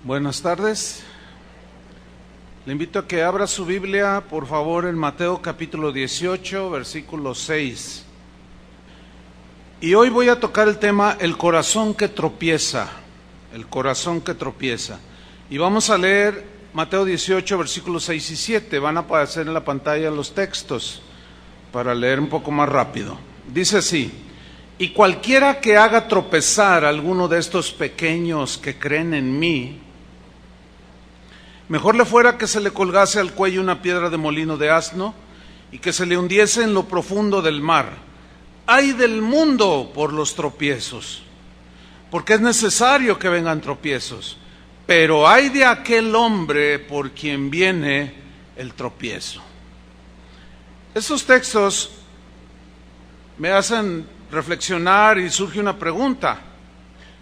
Buenas tardes. Le invito a que abra su Biblia, por favor, en Mateo capítulo 18, versículo 6. Y hoy voy a tocar el tema, el corazón que tropieza. El corazón que tropieza. Y vamos a leer Mateo 18, versículos 6 y 7. Van a aparecer en la pantalla los textos para leer un poco más rápido. Dice así: y cualquiera que haga tropezar a alguno de estos pequeños que creen en mí, mejor le fuera que se le colgase al cuello una piedra de molino de asno y que se le hundiese en lo profundo del mar. ¡Ay del mundo por los tropiezos! Porque es necesario que vengan tropiezos, pero ay de aquel hombre por quien viene el tropiezo. Estos textos me hacen reflexionar y surge una pregunta.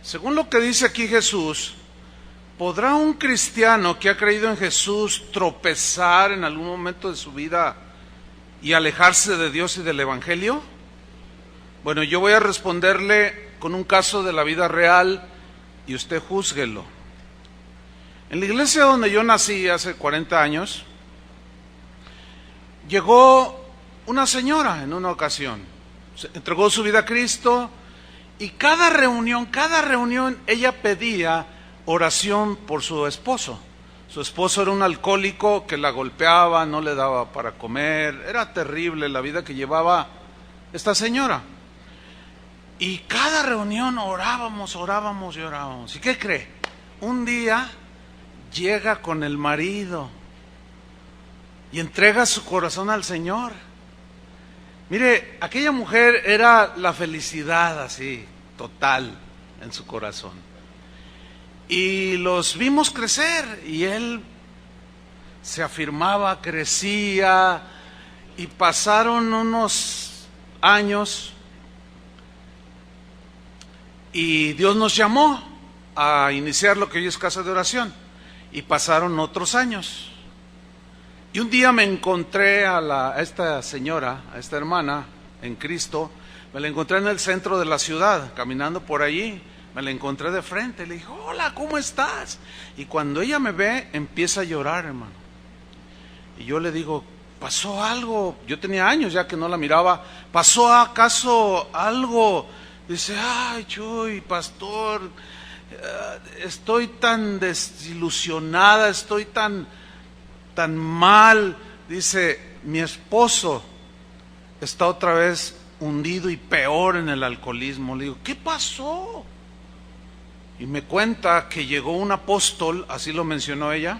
Según lo que dice aquí Jesús, ¿podrá un cristiano que ha creído en Jesús tropezar en algún momento de su vida y alejarse de Dios y del Evangelio? Bueno, yo voy a responderle con un caso de la vida real y usted júzguelo. En la iglesia donde yo nací hace 40 años, llegó una señora en una ocasión, se entregó su vida a Cristo y cada reunión ella pedía oración por su esposo. Su esposo era un alcohólico que la golpeaba, no le daba para comer, era terrible la vida que llevaba esta señora. Y cada reunión orábamos. ¿Y qué cree? Un día llega con el marido y entrega su corazón al Señor. Mire, aquella mujer era la felicidad así, total, en su corazón. Y los vimos crecer y él se afirmaba, crecía, y pasaron unos años y Dios nos llamó a iniciar lo que hoy es Casa de Oración, y pasaron otros años. Y un día me encontré a esta señora, a esta hermana en Cristo, me la encontré en el centro de la ciudad, caminando por allí. Me la encontré de frente, le dije, hola, ¿cómo estás? Y cuando ella me ve, empieza a llorar, hermano. Y yo le digo, ¿pasó algo? Yo tenía años ya que no la miraba. ¿Pasó acaso algo? Dice, ay, Chuy, pastor, estoy tan desilusionada, estoy tan mal. Dice, mi esposo está otra vez hundido y peor en el alcoholismo. Le digo, ¿qué pasó? Y me cuenta que llegó un apóstol, así lo mencionó ella,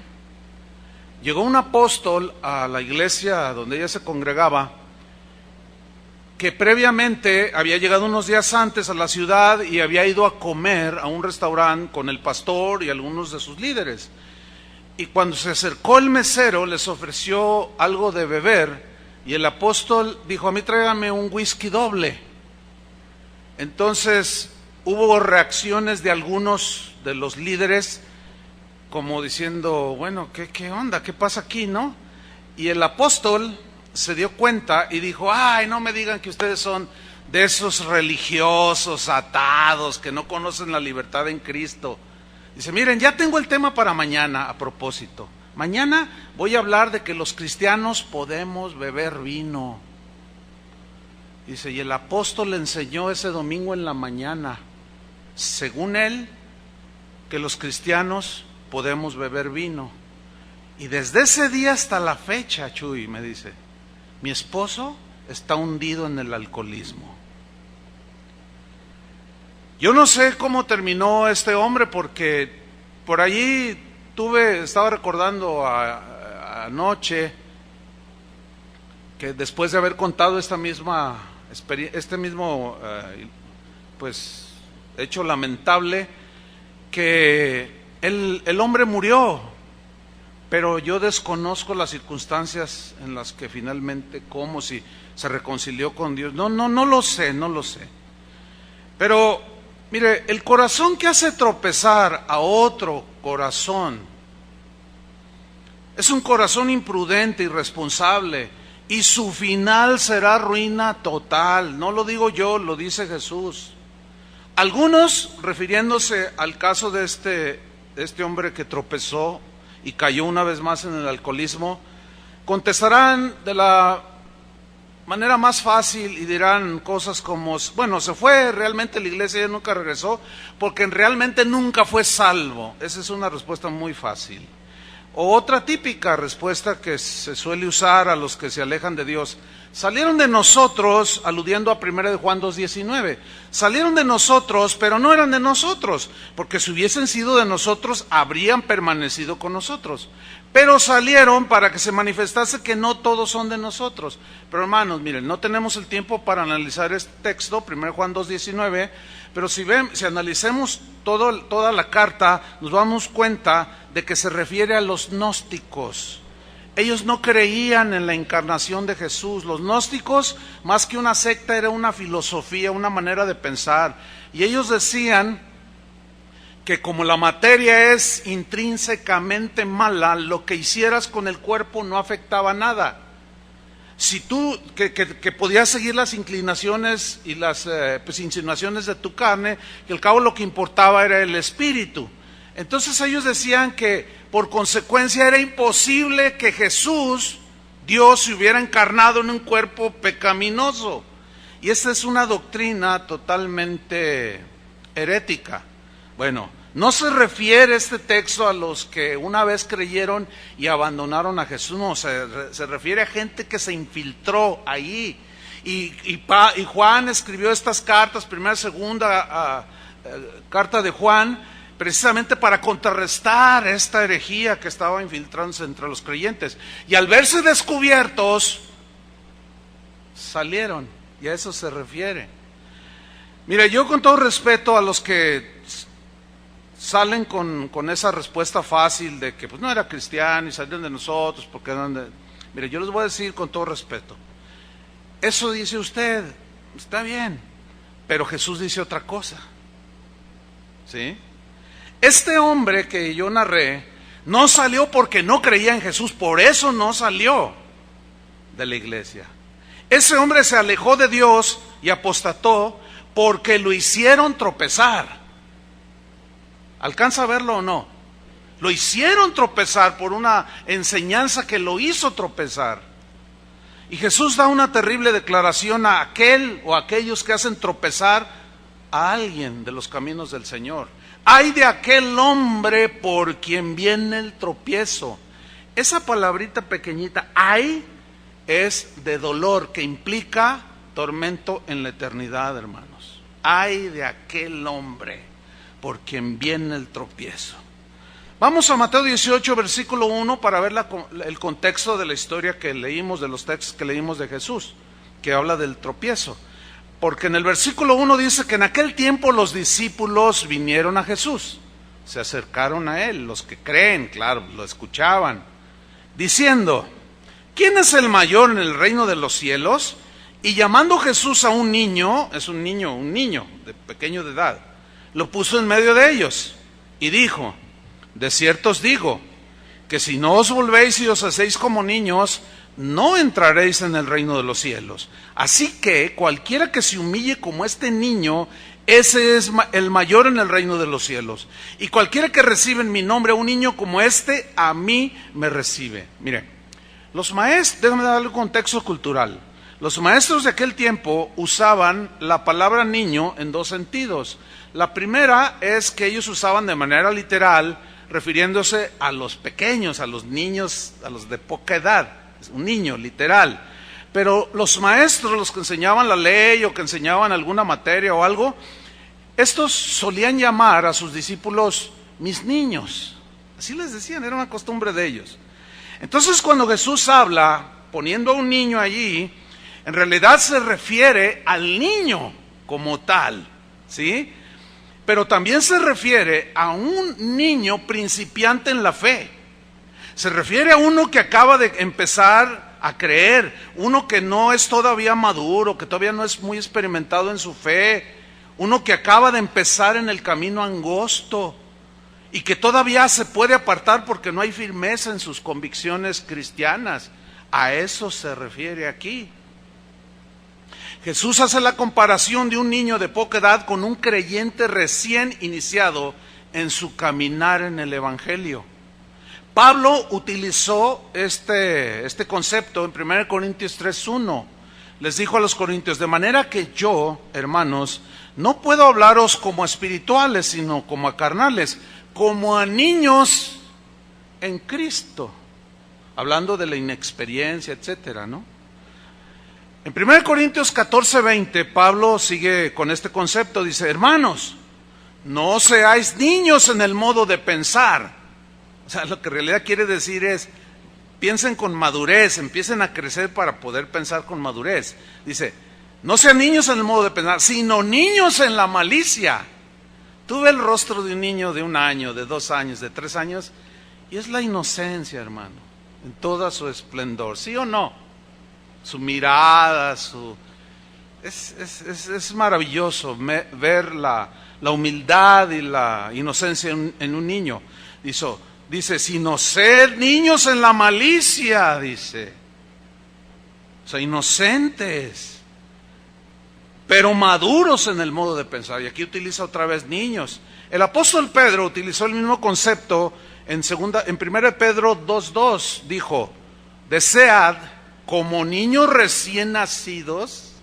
llegó un apóstol a la iglesia donde ella se congregaba, que previamente había llegado unos días antes a la ciudad y había ido a comer a un restaurante con el pastor y algunos de sus líderes. Y cuando se acercó el mesero, les ofreció algo de beber, y el apóstol dijo, a mí tráigame un whisky doble. Entonces hubo reacciones de algunos de los líderes como diciendo, bueno, ¿qué onda? ¿Qué pasa aquí, no? Y el apóstol se dio cuenta y dijo, ay, no me digan que ustedes son de esos religiosos atados que no conocen la libertad en Cristo. Dice, miren, ya tengo el tema para mañana a propósito. Mañana voy a hablar de que los cristianos podemos beber vino. Dice, y el apóstol le enseñó ese domingo en la mañana, según él, que los cristianos podemos beber vino. Y desde ese día hasta la fecha, Chuy, me dice, mi esposo está hundido en el alcoholismo. Yo no sé cómo terminó este hombre, porque por allí estaba recordando anoche, que después de haber contado esta misma experiencia, hecho lamentable, que el hombre murió, pero yo desconozco las circunstancias en las que finalmente, cómo, si se reconcilió con Dios, no lo sé. Pero mire, el corazón que hace tropezar a otro corazón es un corazón imprudente, irresponsable, y su final será ruina total. No lo digo yo, lo dice Jesús. Algunos, refiriéndose al caso de este este hombre que tropezó y cayó una vez más en el alcoholismo, contestarán de la manera más fácil y dirán cosas como, bueno, se fue realmente a la iglesia y nunca regresó porque realmente nunca fue salvo. Esa es una respuesta muy fácil. O otra típica respuesta que se suele usar a los que se alejan de Dios: salieron de nosotros, aludiendo a 1 de Juan 2:19. Salieron de nosotros, pero no eran de nosotros, porque si hubiesen sido de nosotros, habrían permanecido con nosotros. Pero salieron para que se manifestase que no todos son de nosotros. Pero hermanos, miren, no tenemos el tiempo para analizar este texto, 1 Juan 2:19, pero si analicemos toda la carta, nos damos cuenta de que se refiere a los gnósticos. Ellos no creían en la encarnación de Jesús. Los gnósticos, más que una secta, era una filosofía, una manera de pensar. Y ellos decían que como la materia es intrínsecamente mala, lo que hicieras con el cuerpo no afectaba nada. Si tú, que podías seguir las inclinaciones y las insinuaciones de tu carne, que al cabo lo que importaba era el espíritu. Entonces ellos decían que por consecuencia era imposible que Jesús, Dios, se hubiera encarnado en un cuerpo pecaminoso. Y esta es una doctrina totalmente herética. Bueno, no se refiere este texto a los que una vez creyeron y abandonaron a Jesús, no, se refiere a gente que se infiltró ahí. Y Juan escribió estas cartas, primera, segunda carta de Juan, precisamente para contrarrestar esta herejía que estaba infiltrándose entre los creyentes. Y al verse descubiertos, salieron, y a eso se refiere. Mire, yo con todo respeto a los que salen con esa respuesta fácil de que pues no era cristiano y salieron de nosotros porque eran de... Mire, yo les voy a decir con todo respeto, eso dice usted, está bien, pero Jesús dice otra cosa, ¿sí? Este hombre que yo narré no salió porque no creía en Jesús, por eso no salió de la iglesia. Ese hombre se alejó de Dios y apostató porque lo hicieron tropezar. ¿Alcanza a verlo o no? Lo hicieron tropezar por una enseñanza que lo hizo tropezar. Y Jesús da una terrible declaración a aquel o a aquellos que hacen tropezar a alguien de los caminos del Señor. ¡Ay de aquel hombre por quien viene el tropiezo! Esa palabrita pequeñita, ay, es de dolor, que implica tormento en la eternidad, hermanos. ¡Ay de aquel hombre por quien viene el tropiezo! Vamos a Mateo 18, versículo 1, para ver el contexto de la historia que leímos, de los textos que leímos de Jesús, que habla del tropiezo. Porque en el versículo 1 dice que en aquel tiempo los discípulos vinieron a Jesús, se acercaron a él, los que creen, claro, lo escuchaban, diciendo: ¿quién es el mayor en el reino de los cielos? Y llamando Jesús a un niño, es un niño de pequeño de edad, lo puso en medio de ellos y dijo: de cierto os digo, que si no os volvéis y os hacéis como niños, no entraréis en el reino de los cielos. Así que cualquiera que se humille como este niño, ese es el mayor en el reino de los cielos. Y cualquiera que recibe en mi nombre a un niño como este, a mí me recibe. Mire, los maestros, déjame darle un contexto cultural. Los maestros de aquel tiempo usaban la palabra niño en dos sentidos. La primera es que ellos usaban de manera literal, refiriéndose a los pequeños, a los niños, a los de poca edad. Un niño, literal. Pero los maestros, los que enseñaban la ley o que enseñaban alguna materia o algo, estos solían llamar a sus discípulos mis niños. Así les decían, era una costumbre de ellos. Entonces cuando Jesús habla, poniendo a un niño allí, en realidad se refiere al niño como tal, ¿sí? Pero también se refiere a un niño principiante en la fe. Se refiere a uno que acaba de empezar a creer, uno que no es todavía maduro, que todavía no es muy experimentado en su fe, uno que acaba de empezar en el camino angosto y que todavía se puede apartar porque no hay firmeza en sus convicciones cristianas. A eso se refiere aquí. Jesús hace la comparación de un niño de poca edad con un creyente recién iniciado en su caminar en el Evangelio. Pablo utilizó este concepto en 1 Corintios 3:1. Les dijo a los corintios: de manera que yo, hermanos, no puedo hablaros como a espirituales, sino como a carnales, como a niños en Cristo. Hablando de la inexperiencia, etcétera, ¿no? En 1 Corintios 14:20, Pablo sigue con este concepto. Dice: hermanos, no seáis niños en el modo de pensar. O sea, lo que en realidad quiere decir es: piensen con madurez, empiecen a crecer para poder pensar con madurez. Dice: no sean niños en el modo de pensar, sino niños en la malicia. Tú ves el rostro de un niño de 1 año, de 2 años, de 3 años, y es la inocencia, hermano, en toda su esplendor, ¿sí o no? Su mirada, es maravilloso ver la humildad y la inocencia en un niño. Dice, sino ser niños en la malicia, dice. O sea, inocentes, pero maduros en el modo de pensar. Y aquí utiliza otra vez niños. El apóstol Pedro utilizó el mismo concepto en 1 Pedro 2:2. Dijo: desead como niños recién nacidos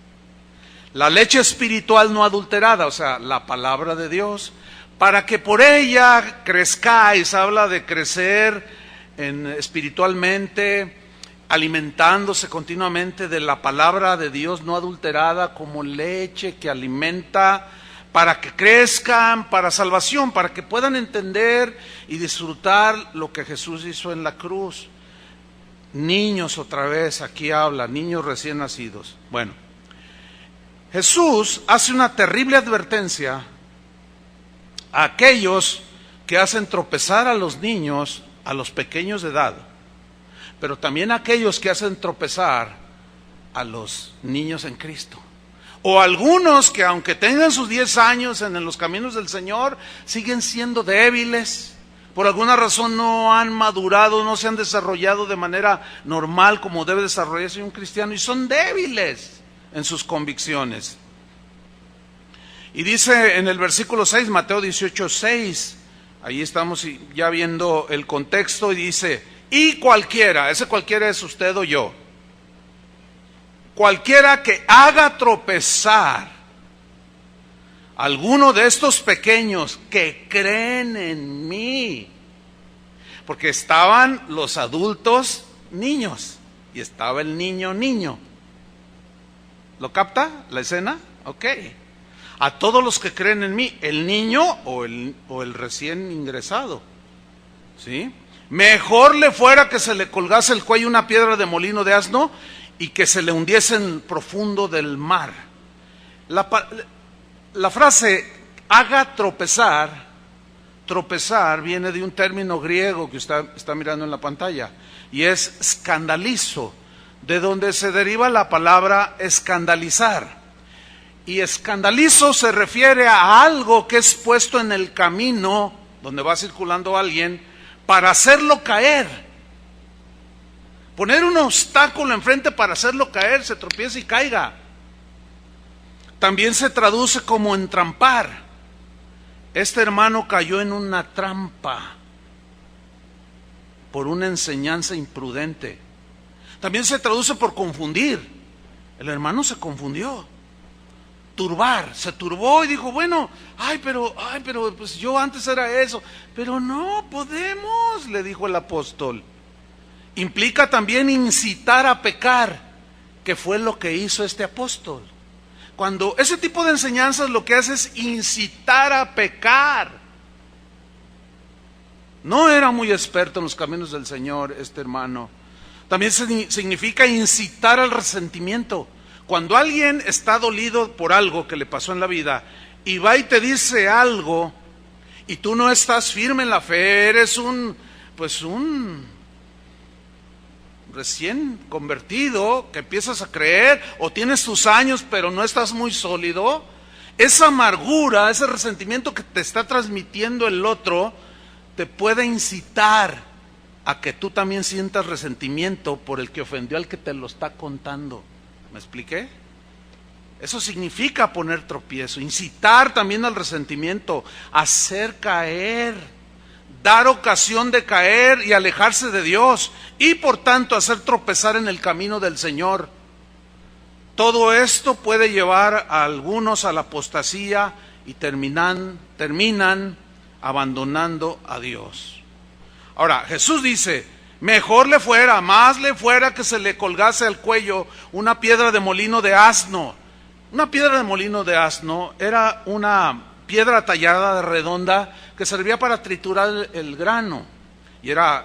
la leche espiritual no adulterada, o sea, la palabra de Dios, para que por ella crezcáis. Habla de crecer espiritualmente, alimentándose continuamente de la palabra de Dios no adulterada, como leche que alimenta, para que crezcan para salvación, para que puedan entender y disfrutar lo que Jesús hizo en la cruz. Niños, otra vez, aquí habla, niños recién nacidos. Bueno, Jesús hace una terrible advertencia a aquellos que hacen tropezar a los niños, a los pequeños de edad, pero también a aquellos que hacen tropezar a los niños en Cristo. O algunos que, aunque tengan sus 10 años en los caminos del Señor, siguen siendo débiles. Por alguna razón no han madurado, no se han desarrollado de manera normal como debe desarrollarse un cristiano, y son débiles en sus convicciones. Y dice en el versículo 6, Mateo 18:6, ahí estamos ya viendo el contexto, y dice: y cualquiera, ese cualquiera es usted o yo, cualquiera que haga tropezar a alguno de estos pequeños que creen en mí. Porque estaban los adultos niños y estaba el niño. ¿Lo capta la escena? Ok. A todos los que creen en mí, el niño o el recién ingresado, ¿sí? Mejor le fuera que se le colgase el cuello una piedra de molino de asno y que se le hundiese en el profundo del mar. La frase haga tropezar viene de un término griego que usted está mirando en la pantalla, y es escandalizo, de donde se deriva la palabra escandalizar. Y escandalizo se refiere a algo que es puesto en el camino donde va circulando alguien para hacerlo caer. Poner un obstáculo enfrente para hacerlo caer, se tropiece y caiga. También se traduce como entrampar. Este hermano cayó en una trampa por una enseñanza imprudente. También se traduce por confundir. El hermano se confundió. Turbar, se turbó y dijo: bueno, pero pues yo antes era eso. Pero no podemos, le dijo el apóstol. Implica también incitar a pecar, que fue lo que hizo este apóstol. Cuando ese tipo de enseñanzas lo que hace es incitar a pecar. No era muy experto en los caminos del Señor este hermano. También significa incitar al resentimiento. Cuando alguien está dolido por algo que le pasó en la vida y va y te dice algo y tú no estás firme en la fe, eres un recién convertido que empiezas a creer, o tienes tus años pero no estás muy sólido, esa amargura, ese resentimiento que te está transmitiendo el otro te puede incitar a que tú también sientas resentimiento por el que ofendió al que te lo está contando. ¿Me expliqué? Eso significa poner tropiezo, incitar también al resentimiento, hacer caer, dar ocasión de caer y alejarse de Dios, y por tanto hacer tropezar en el camino del Señor. Todo esto puede llevar a algunos a la apostasía y terminan abandonando a Dios. Ahora, Jesús dice, mejor le fuera, más le fuera que se le colgase al cuello una piedra de molino de asno. Una piedra de molino de asno era una piedra tallada redonda que servía para triturar el grano y era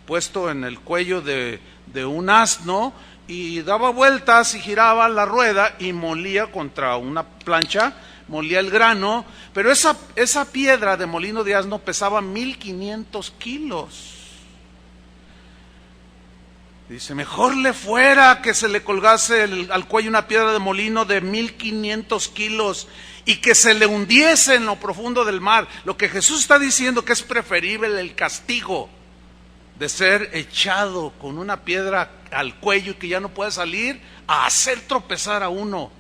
puesto en el cuello de un asno y daba vueltas y giraba la rueda y molía contra una plancha, molía el grano, pero esa piedra de molino de asno pesaba 1500 kilos. Dice, mejor le fuera que se le colgase al cuello una piedra de molino de 1500 kilos y que se le hundiese en lo profundo del mar. Lo que Jesús está diciendo que es preferible el castigo de ser echado con una piedra al cuello y que ya no puede salir, a hacer tropezar a uno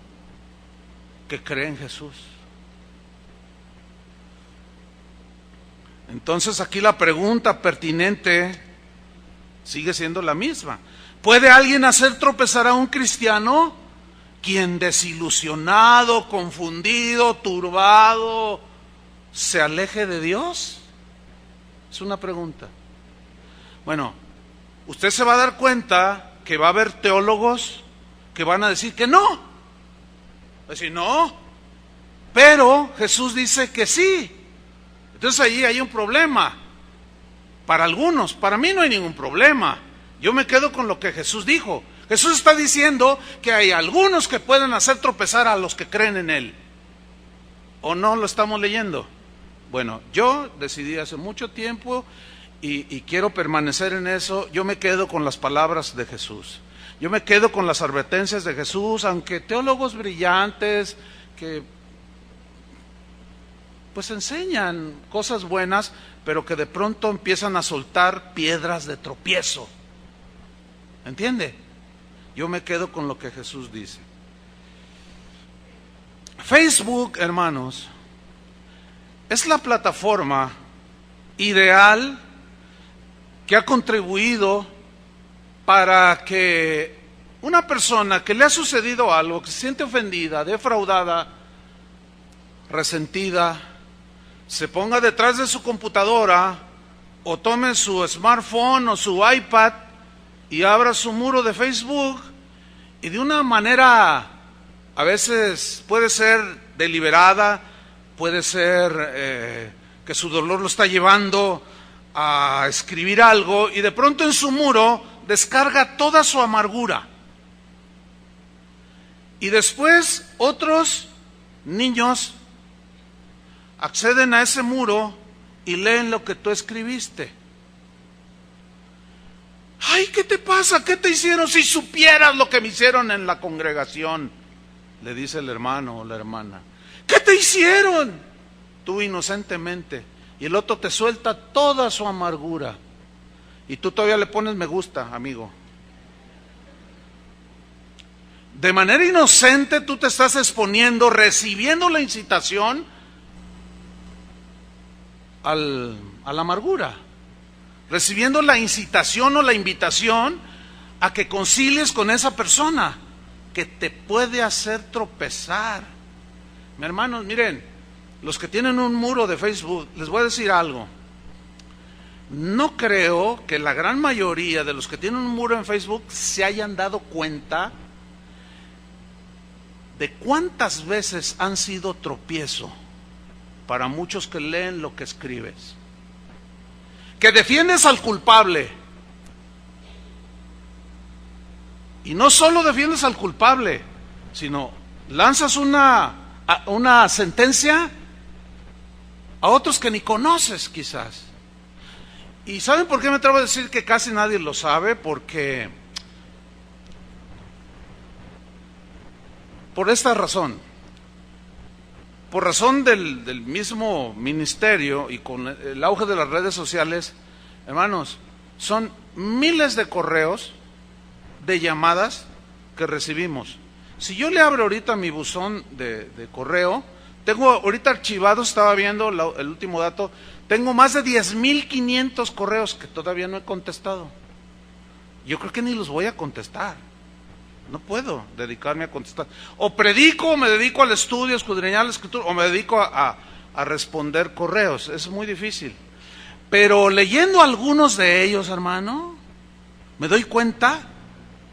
que cree en Jesús. Entonces aquí la pregunta pertinente sigue siendo la misma. ¿Puede alguien hacer tropezar a un cristiano? Quien desilusionado, confundido, turbado, se aleje de Dios. Es una pregunta. Bueno, usted se va a dar cuenta que va a haber teólogos que van a decir que no. Va a decir no, pero Jesús dice que sí. Entonces ahí hay un problema. Para algunos, para mí no hay ningún problema. Yo me quedo con lo que Jesús dijo. Jesús está diciendo que hay algunos que pueden hacer tropezar a los que creen en Él. ¿O no lo estamos leyendo? Bueno, yo decidí hace mucho tiempo y quiero permanecer en eso. Yo me quedo con las palabras de Jesús. Yo me quedo con las advertencias de Jesús, aunque teólogos brillantes que pues enseñan cosas buenas, pero que de pronto empiezan a soltar piedras de tropiezo. ¿Entiende? Yo me quedo con lo que Jesús dice. Facebook, hermanos, es la plataforma ideal que ha contribuido para que una persona que le ha sucedido algo, que se siente ofendida, defraudada, resentida, se ponga detrás de su computadora o tome su smartphone o su iPad y abra su muro de Facebook y de una manera, a veces puede ser deliberada, puede ser que su dolor lo está llevando a escribir algo y de pronto en su muro descarga toda su amargura. Y después otros niños acceden a ese muro y leen lo que tú escribiste. Ay, ¿qué te pasa? ¿Qué te hicieron? Si supieras lo que me hicieron en la congregación, le dice el hermano o la hermana. ¿Qué te hicieron? Tú inocentemente. Y el otro te suelta toda su amargura. Y tú todavía le pones me gusta, amigo. De manera inocente tú te estás exponiendo, recibiendo la incitación a la amargura, recibiendo la incitación o la invitación a que concilies con esa persona que te puede hacer tropezar. Mi hermanos, miren, los que tienen un muro de Facebook, les voy a decir algo. No creo que la gran mayoría de los que tienen un muro en Facebook se hayan dado cuenta de cuántas veces han sido tropiezo para muchos que leen lo que escribes. Que defiendes al culpable. Y no solo defiendes al culpable, sino lanzas una sentencia a otros que ni conoces quizás. ¿Y saben por qué me atrevo a decir que casi nadie lo sabe? Porque por esta razón. Por razón del mismo ministerio y con el auge de las redes sociales, hermanos, son miles de correos, de llamadas que recibimos Si yo le abro ahorita mi buzón de correo, tengo ahorita archivados, estaba viendo el último dato, tengo más de 10,500 correos que todavía no he contestado. Yo creo que ni los voy a contestar. No puedo dedicarme a contestar. O predico, o me dedico al estudio, escudriñar la escritura, o me dedico a responder correos. Es muy difícil. Pero leyendo algunos de ellos, hermano, me doy cuenta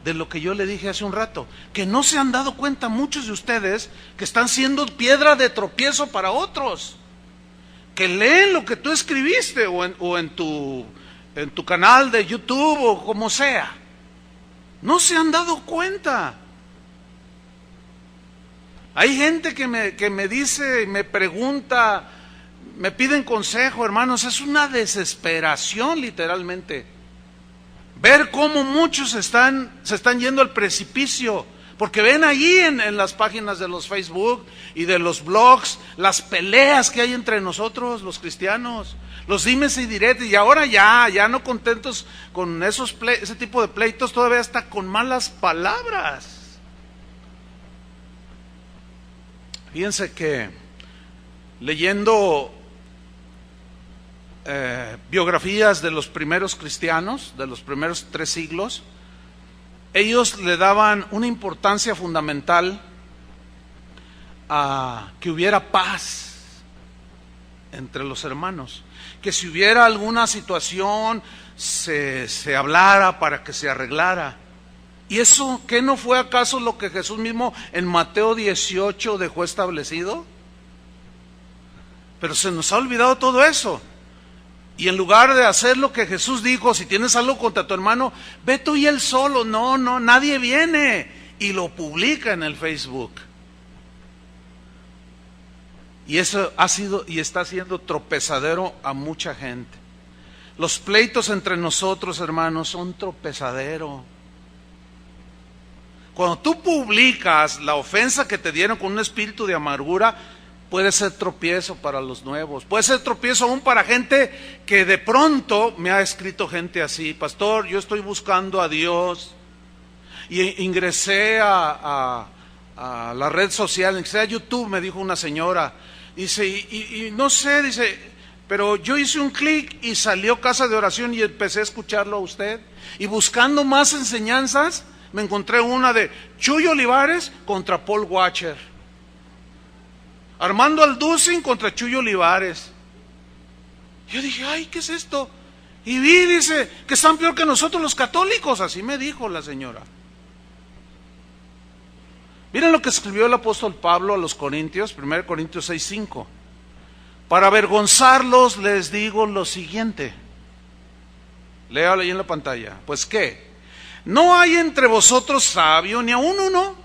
de lo que yo le dije hace un rato, que no se han dado cuenta muchos de ustedes que están siendo piedra de tropiezo para otros, que leen lo que tú escribiste o en tu canal de YouTube o como sea. No se han dado cuenta. Hay gente que me dice, me pregunta, me piden consejo, hermanos, es una desesperación literalmente. Ver cómo muchos se están yendo al precipicio, porque ven allí en las páginas de los Facebook y de los blogs las peleas que hay entre nosotros los cristianos, los dimes y diretes, y ahora ya no contentos con ese tipo de pleitos, todavía está con malas palabras. Fíjense que leyendo biografías de los primeros cristianos, de los primeros 3 siglos, ellos le daban una importancia fundamental a que hubiera paz entre los hermanos, que si hubiera alguna situación se hablara para que se arreglara. ¿Y eso qué no fue acaso lo que Jesús mismo en Mateo 18 dejó establecido? Pero se nos ha olvidado todo eso. Y en lugar de hacer lo que Jesús dijo, si tienes algo contra tu hermano, ve tú y él solo. No, nadie viene. Y lo publica en el Facebook. Y eso ha sido y está siendo tropezadero a mucha gente. Los pleitos entre nosotros, hermanos, son tropezadero. Cuando tú publicas la ofensa que te dieron con un espíritu de amargura, puede ser tropiezo para los nuevos, puede ser tropiezo aún para gente que de pronto me ha escrito gente así: pastor, yo estoy buscando a Dios y ingresé a la red social, ingresé a YouTube, me dijo una señora, dice, y no sé, dice, pero yo hice un clic y salió Casa de Oración y empecé a escucharlo a usted, y buscando más enseñanzas me encontré una de Chuy Olivares contra Paul Washer, Armando Alducin contra Chuy Olivares. Yo dije, ay, ¿qué es esto? Y vi, dice, que están peor que nosotros los católicos. Así me dijo la señora. Miren lo que escribió el apóstol Pablo a los Corintios, 1 Corintios 6:5. Para avergonzarlos les digo lo siguiente. Léalo ahí en la pantalla. Pues ¿qué? No hay entre vosotros sabio, ni aun uno,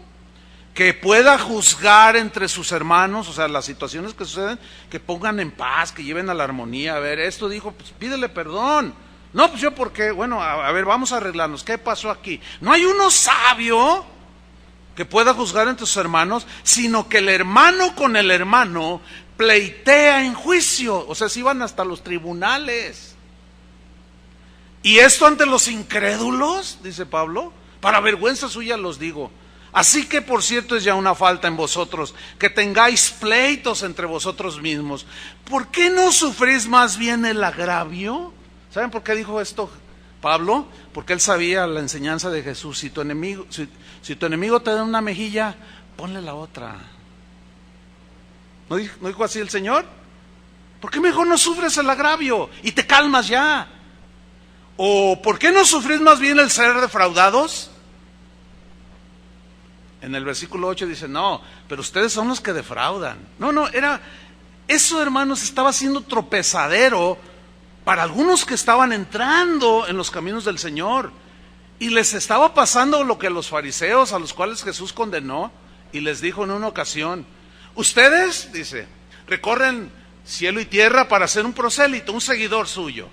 que pueda juzgar entre sus hermanos, o sea, las situaciones que suceden, que pongan en paz, que lleven a la armonía. A ver, esto dijo, pues pídele perdón. No, pues yo, ¿por qué? Bueno, a ver, vamos a arreglarnos. ¿Qué pasó aquí? No hay uno sabio que pueda juzgar entre sus hermanos, sino que el hermano con el hermano pleitea en juicio. O sea, se iban hasta los tribunales. Y esto ante los incrédulos, dice Pablo, para vergüenza suya los digo. Así que, por cierto, es ya una falta en vosotros, que tengáis pleitos entre vosotros mismos. ¿Por qué no sufrís más bien el agravio? ¿Saben por qué dijo esto Pablo? Porque él sabía la enseñanza de Jesús. Si tu enemigo te da una mejilla, ponle la otra. ¿No dijo así el Señor? ¿Por qué mejor no sufres el agravio y te calmas ya? ¿O por qué no sufrís más bien el ser defraudados? En el versículo 8 dice, no, pero ustedes son los que defraudan. Eso, hermanos, estaba siendo tropezadero para algunos que estaban entrando en los caminos del Señor. Y les estaba pasando lo que a los fariseos, a los cuales Jesús condenó, y les dijo en una ocasión, ustedes, dice, recorren cielo y tierra para ser un prosélito, un seguidor suyo.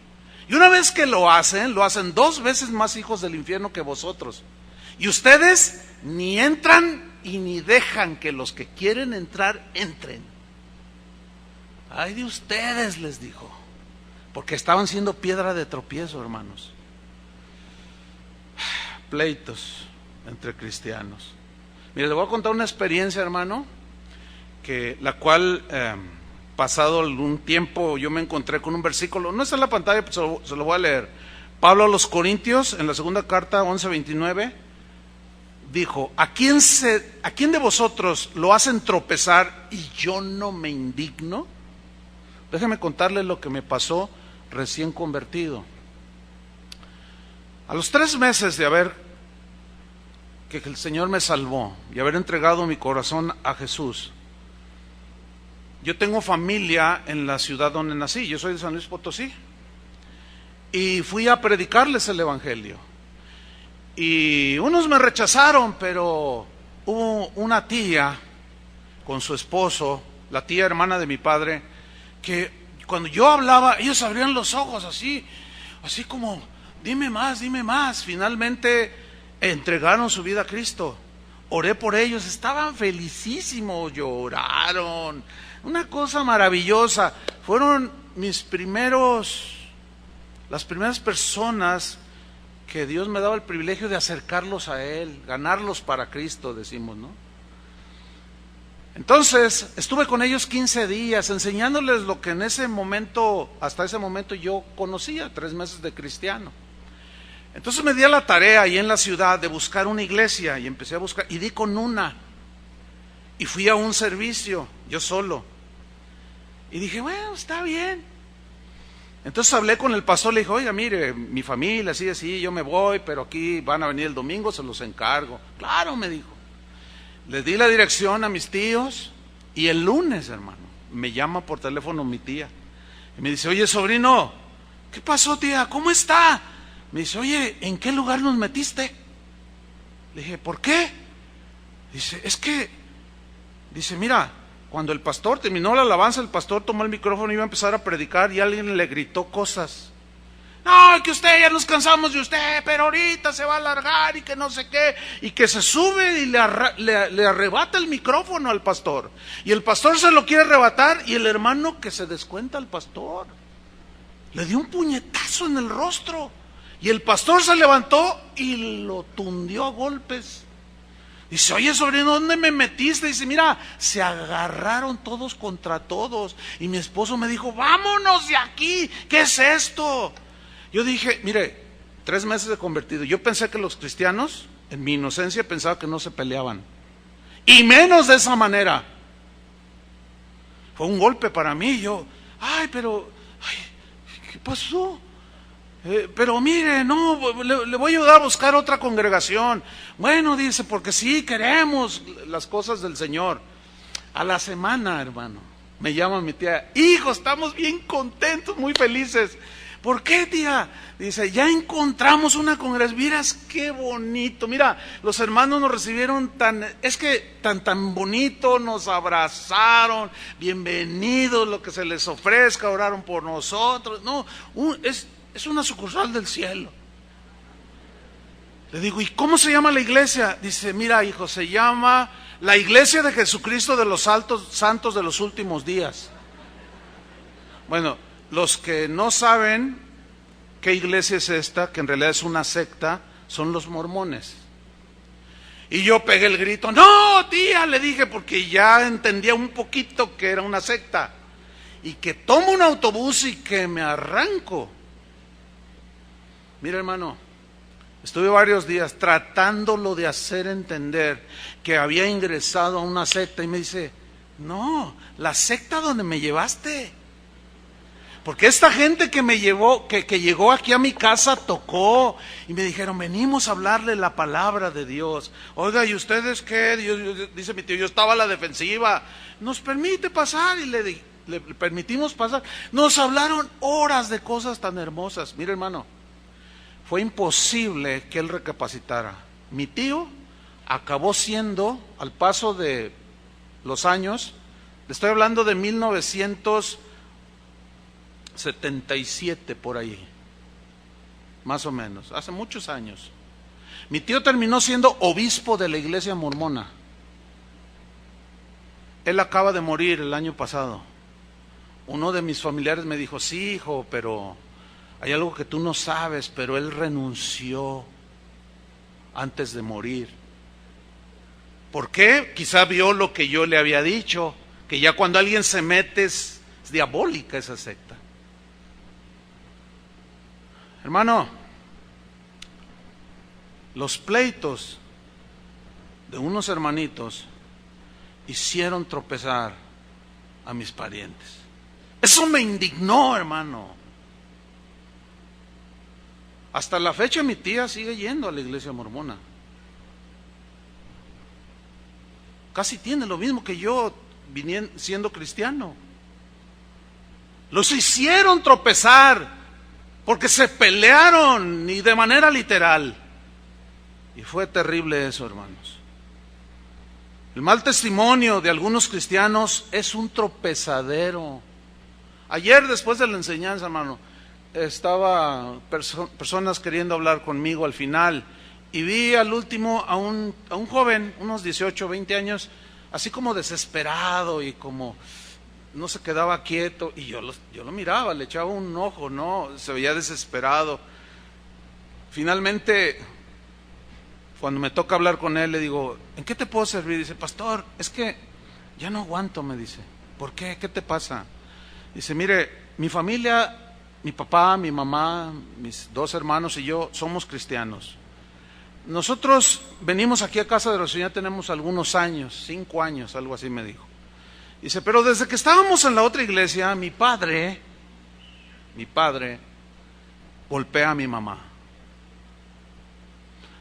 Y una vez que lo hacen 2 veces más hijos del infierno que vosotros. Y ustedes ni entran y ni dejan que los que quieren entrar, entren. Ay de ustedes, les dijo, porque estaban siendo piedra de tropiezo, hermanos. Pleitos entre cristianos. Mire, le voy a contar una experiencia, hermano, que la cual, pasado algún tiempo, yo me encontré con un versículo, no está en la pantalla, pero se lo voy a leer. Pablo a los Corintios, en la segunda carta, 11:29, dijo: ¿a quién de vosotros lo hacen tropezar y yo no me indigno? Déjeme contarle lo que me pasó recién convertido. A los 3 meses de que el Señor me salvó y haber entregado mi corazón a Jesús, yo tengo familia en la ciudad donde nací, yo soy de San Luis Potosí, y fui a predicarles el evangelio. Y unos me rechazaron, pero hubo una tía con su esposo, la tía hermana de mi padre, que cuando yo hablaba, ellos abrían los ojos así como, dime más, dime más. Finalmente entregaron su vida a Cristo. Oré por ellos, estaban felicísimos, lloraron, una cosa maravillosa. Fueron las primeras personas que Dios me daba el privilegio de acercarlos a Él, ganarlos para Cristo, decimos, ¿no? Entonces, estuve con ellos 15 días, enseñándoles lo que hasta ese momento yo conocía, 3 meses de cristiano. Entonces me di a la tarea ahí en la ciudad de buscar una iglesia, y empecé a buscar, y di con una, y fui a un servicio, yo solo, y dije, bueno, está bien. Entonces hablé con el pastor, le dije, oiga, mire, mi familia, así, yo me voy, pero aquí van a venir el domingo, se los encargo. Claro, me dijo. Les di la dirección a mis tíos, y el lunes, hermano, me llama por teléfono mi tía, y me dice, oye, sobrino, ¿qué pasó, tía? ¿Cómo está? Me dice, oye, ¿en qué lugar nos metiste? Le dije, ¿por qué? Dice, mira, cuando el pastor terminó la alabanza, el pastor tomó el micrófono y iba a empezar a predicar, y alguien le gritó cosas. No, que usted, ya nos cansamos de usted, pero ahorita se va a alargar y que no sé qué, y que se sube y le arrebata el micrófono al pastor, y el pastor se lo quiere arrebatar, y el hermano que se descuenta al pastor le dio un puñetazo en el rostro, y el pastor se levantó y lo tundió a golpes. Dice, oye, sobrino, ¿dónde me metiste? Dice, mira, se agarraron todos contra todos, y mi esposo me dijo, vámonos de aquí, ¿qué es esto? Yo dije, mire, 3 meses de convertido, yo pensé que los cristianos, en mi inocencia, pensaba que no se peleaban, y menos de esa manera. Fue un golpe para mí. ¿Qué pasó? Pero mire, no, le voy a ayudar a buscar otra congregación. Bueno, dice, porque sí queremos las cosas del Señor. A la semana, hermano, me llama mi tía, hijo, estamos bien contentos, muy felices. ¿Por qué, tía? Dice, ya encontramos una congregación. Miras qué bonito. Mira, los hermanos nos recibieron tan bonito, nos abrazaron, bienvenidos, lo que se les ofrezca, oraron por nosotros. No, es una sucursal del cielo. Le digo, ¿y cómo se llama la iglesia? Dice, mira, hijo, se llama la Iglesia de Jesucristo de los Santos de los Últimos Días. Bueno, los que no saben qué iglesia es esta, que en realidad es una secta, son los mormones. Y yo pegué el grito, no, tía, le dije, porque ya entendía un poquito que era una secta. Y que tomo un autobús y que me arranco. Mira, hermano, estuve varios días tratándolo de hacer entender que había ingresado a una secta, y me dice, no, la secta donde me llevaste. Porque esta gente que me llevó, que llegó aquí a mi casa, tocó y me dijeron, venimos a hablarle la palabra de Dios. Oiga, ¿y ustedes qué? Dice mi tío, yo estaba a la defensiva. ¿Nos permite pasar? Y le permitimos pasar. Nos hablaron horas de cosas tan hermosas. Mire, hermano, fue imposible que él recapacitara. Mi tío acabó siendo, al paso de los años, le estoy hablando de 1977 por ahí, más o menos, hace muchos años. Mi tío terminó siendo obispo de la iglesia mormona. Él acaba de morir el año pasado. Uno de mis familiares me dijo, sí, hijo, pero hay algo que tú no sabes, pero él renunció antes de morir, ¿Por qué? Quizá vio lo que yo le había dicho, que ya cuando alguien se mete es diabólica esa secta. Hermano, los pleitos de unos hermanitos hicieron tropezar a mis parientes. Eso me indignó, hermano. Hasta la fecha mi tía sigue yendo a la iglesia mormona. Casi tiene lo mismo que yo siendo cristiano. Los hicieron tropezar porque se pelearon, y de manera literal. Y fue terrible eso, hermanos. El mal testimonio de algunos cristianos es un tropezadero. Ayer, después de la enseñanza, hermano, estaba personas queriendo hablar conmigo al final, y vi al último a un joven, unos 18, 20 años, así como desesperado y como no se quedaba quieto, y yo lo miraba, le echaba un ojo, no, se veía desesperado. Finalmente, cuando me toca hablar con él, le digo, ¿en qué te puedo servir? Dice, pastor, es que ya no aguanto, me dice. ¿Por qué? ¿Qué te pasa? Dice, mire, mi familia, mi papá, mi mamá, mis 2 hermanos y yo somos cristianos. Nosotros venimos aquí a Casa de Oración, ya tenemos algunos años, 5 años, algo así me dijo. Dice, pero desde que estábamos en la otra iglesia, mi padre golpea a mi mamá,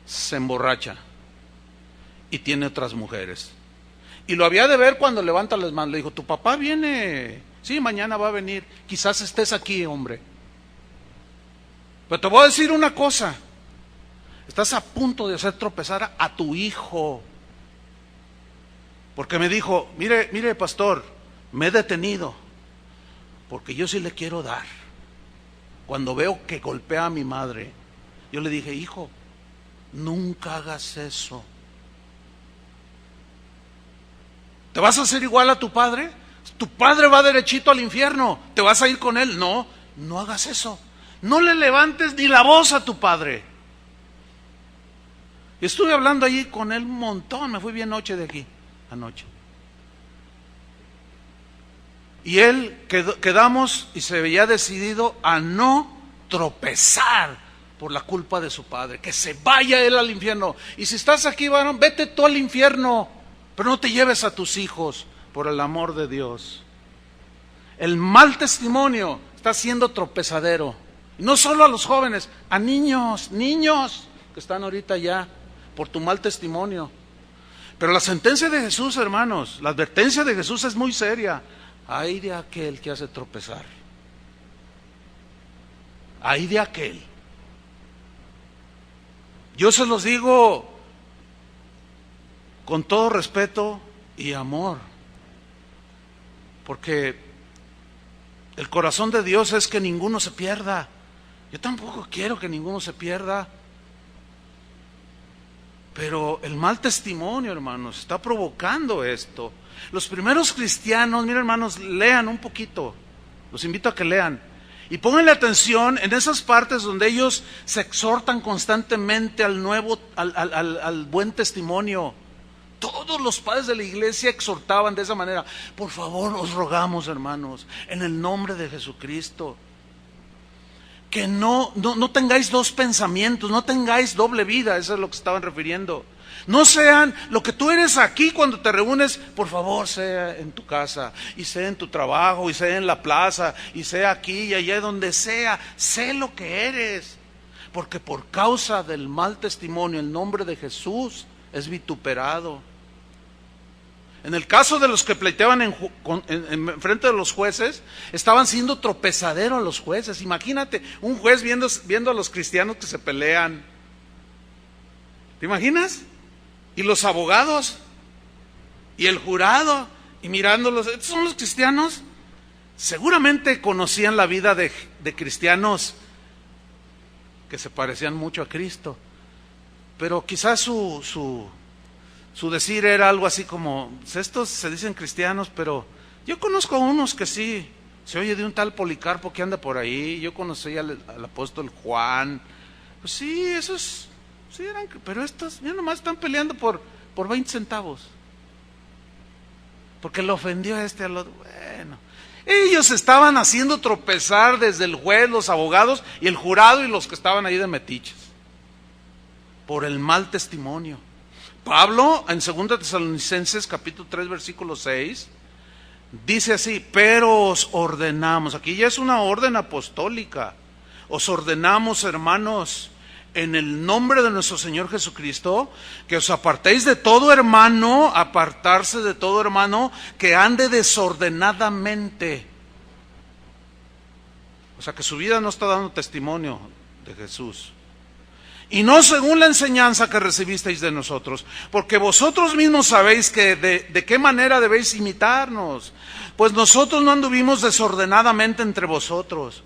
se emborracha y tiene otras mujeres. Y lo había de ver cuando levanta las manos. Le dijo, tu papá viene, sí, mañana va a venir, quizás estés aquí, hombre. Pero te voy a decir una cosa, estás a punto de hacer tropezar a tu hijo. Porque me dijo, mire pastor, me he detenido, porque yo sí le quiero dar. Cuando veo que golpea a mi madre, yo le dije, hijo, nunca hagas eso. ¿Te vas a hacer igual a tu padre? Tu padre va derechito al infierno, ¿te vas a ir con él? No, no hagas eso. No le levantes ni la voz a tu padre. Y estuve hablando allí con él un montón, me fui bien noche de aquí, anoche. Y él quedamos y se veía decidido a no tropezar por la culpa de su padre, que se vaya él al infierno. Y si estás aquí, varón, vete tú al infierno, pero no te lleves a tus hijos, por el amor de Dios. El mal testimonio está siendo tropezadero, y no solo a los jóvenes, a niños que están ahorita ya por tu mal testimonio. Pero la sentencia de Jesús, hermanos, la advertencia de Jesús es muy seria. Ay de aquel que hace tropezar. Ay de aquel. Yo se los digo con todo respeto y amor, porque el corazón de Dios es que ninguno se pierda. Yo tampoco quiero que ninguno se pierda. Pero el mal testimonio, hermanos, está provocando esto. Los primeros cristianos, miren, hermanos, lean un poquito. Los invito a que lean. Y pónganle atención en esas partes donde ellos se exhortan constantemente al buen testimonio. Todos los padres de la iglesia exhortaban de esa manera. Por favor, os rogamos, hermanos, en el nombre de Jesucristo, que no tengáis 2 pensamientos, no tengáis doble vida. Eso es lo que estaban refiriendo. No sean lo que tú eres aquí cuando te reúnes, por favor, sea en tu casa, y sea en tu trabajo, y sea en la plaza, y sea aquí y allá, donde sea. Sé lo que eres, porque por causa del mal testimonio el nombre de Jesús es vituperado. En el caso de los que pleiteaban en frente de los jueces, estaban siendo tropezadero a los jueces. Imagínate, un juez viendo a los cristianos que se pelean. ¿Te imaginas? Y los abogados, y el jurado, y mirándolos. ¿Estos son los cristianos? Seguramente conocían la vida de cristianos que se parecían mucho a Cristo, pero quizás su decir era algo así como, estos se dicen cristianos, pero yo conozco a unos que sí, se oye de un tal Policarpo que anda por ahí, yo conocí al apóstol Juan. Pues sí, esos sí eran, pero estos ya nomás están peleando por por 20 centavos. Porque le ofendió a este al otro. Bueno, ellos estaban haciendo tropezar desde el juez, los abogados y el jurado y los que estaban ahí de metiches. Por el mal testimonio. Pablo, en 2 Tesalonicenses, capítulo 3, versículo 6, dice así: pero os ordenamos, aquí ya es una orden apostólica, os ordenamos, hermanos, en el nombre de nuestro Señor Jesucristo, que os apartéis de todo hermano, apartarse de todo hermano que ande desordenadamente. O sea, que su vida no está dando testimonio de Jesús. Y no según la enseñanza que recibisteis de nosotros, porque vosotros mismos sabéis que de qué manera debéis imitarnos. Pues nosotros no anduvimos desordenadamente entre vosotros,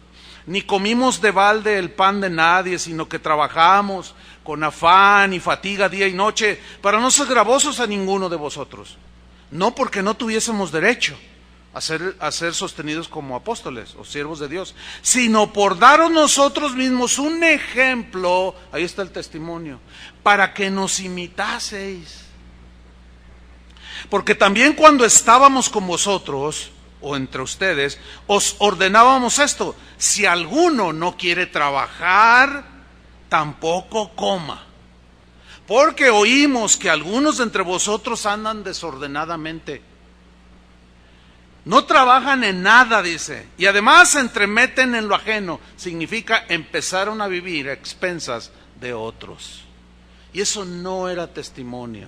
ni comimos de balde el pan de nadie, sino que trabajamos con afán y fatiga día y noche, para no ser gravosos a ninguno de vosotros. No porque no tuviésemos derecho a ser sostenidos como apóstoles o siervos de Dios, sino por daros nosotros mismos un ejemplo, ahí está el testimonio, para que nos imitaseis. Porque también cuando estábamos con vosotros, o entre ustedes, os ordenábamos esto: si alguno no quiere trabajar, tampoco coma. Porque oímos que algunos de entre vosotros andan desordenadamente. No trabajan en nada, dice, y además se entremeten en lo ajeno. Significa empezaron a vivir a expensas de otros. Y eso no era testimonio,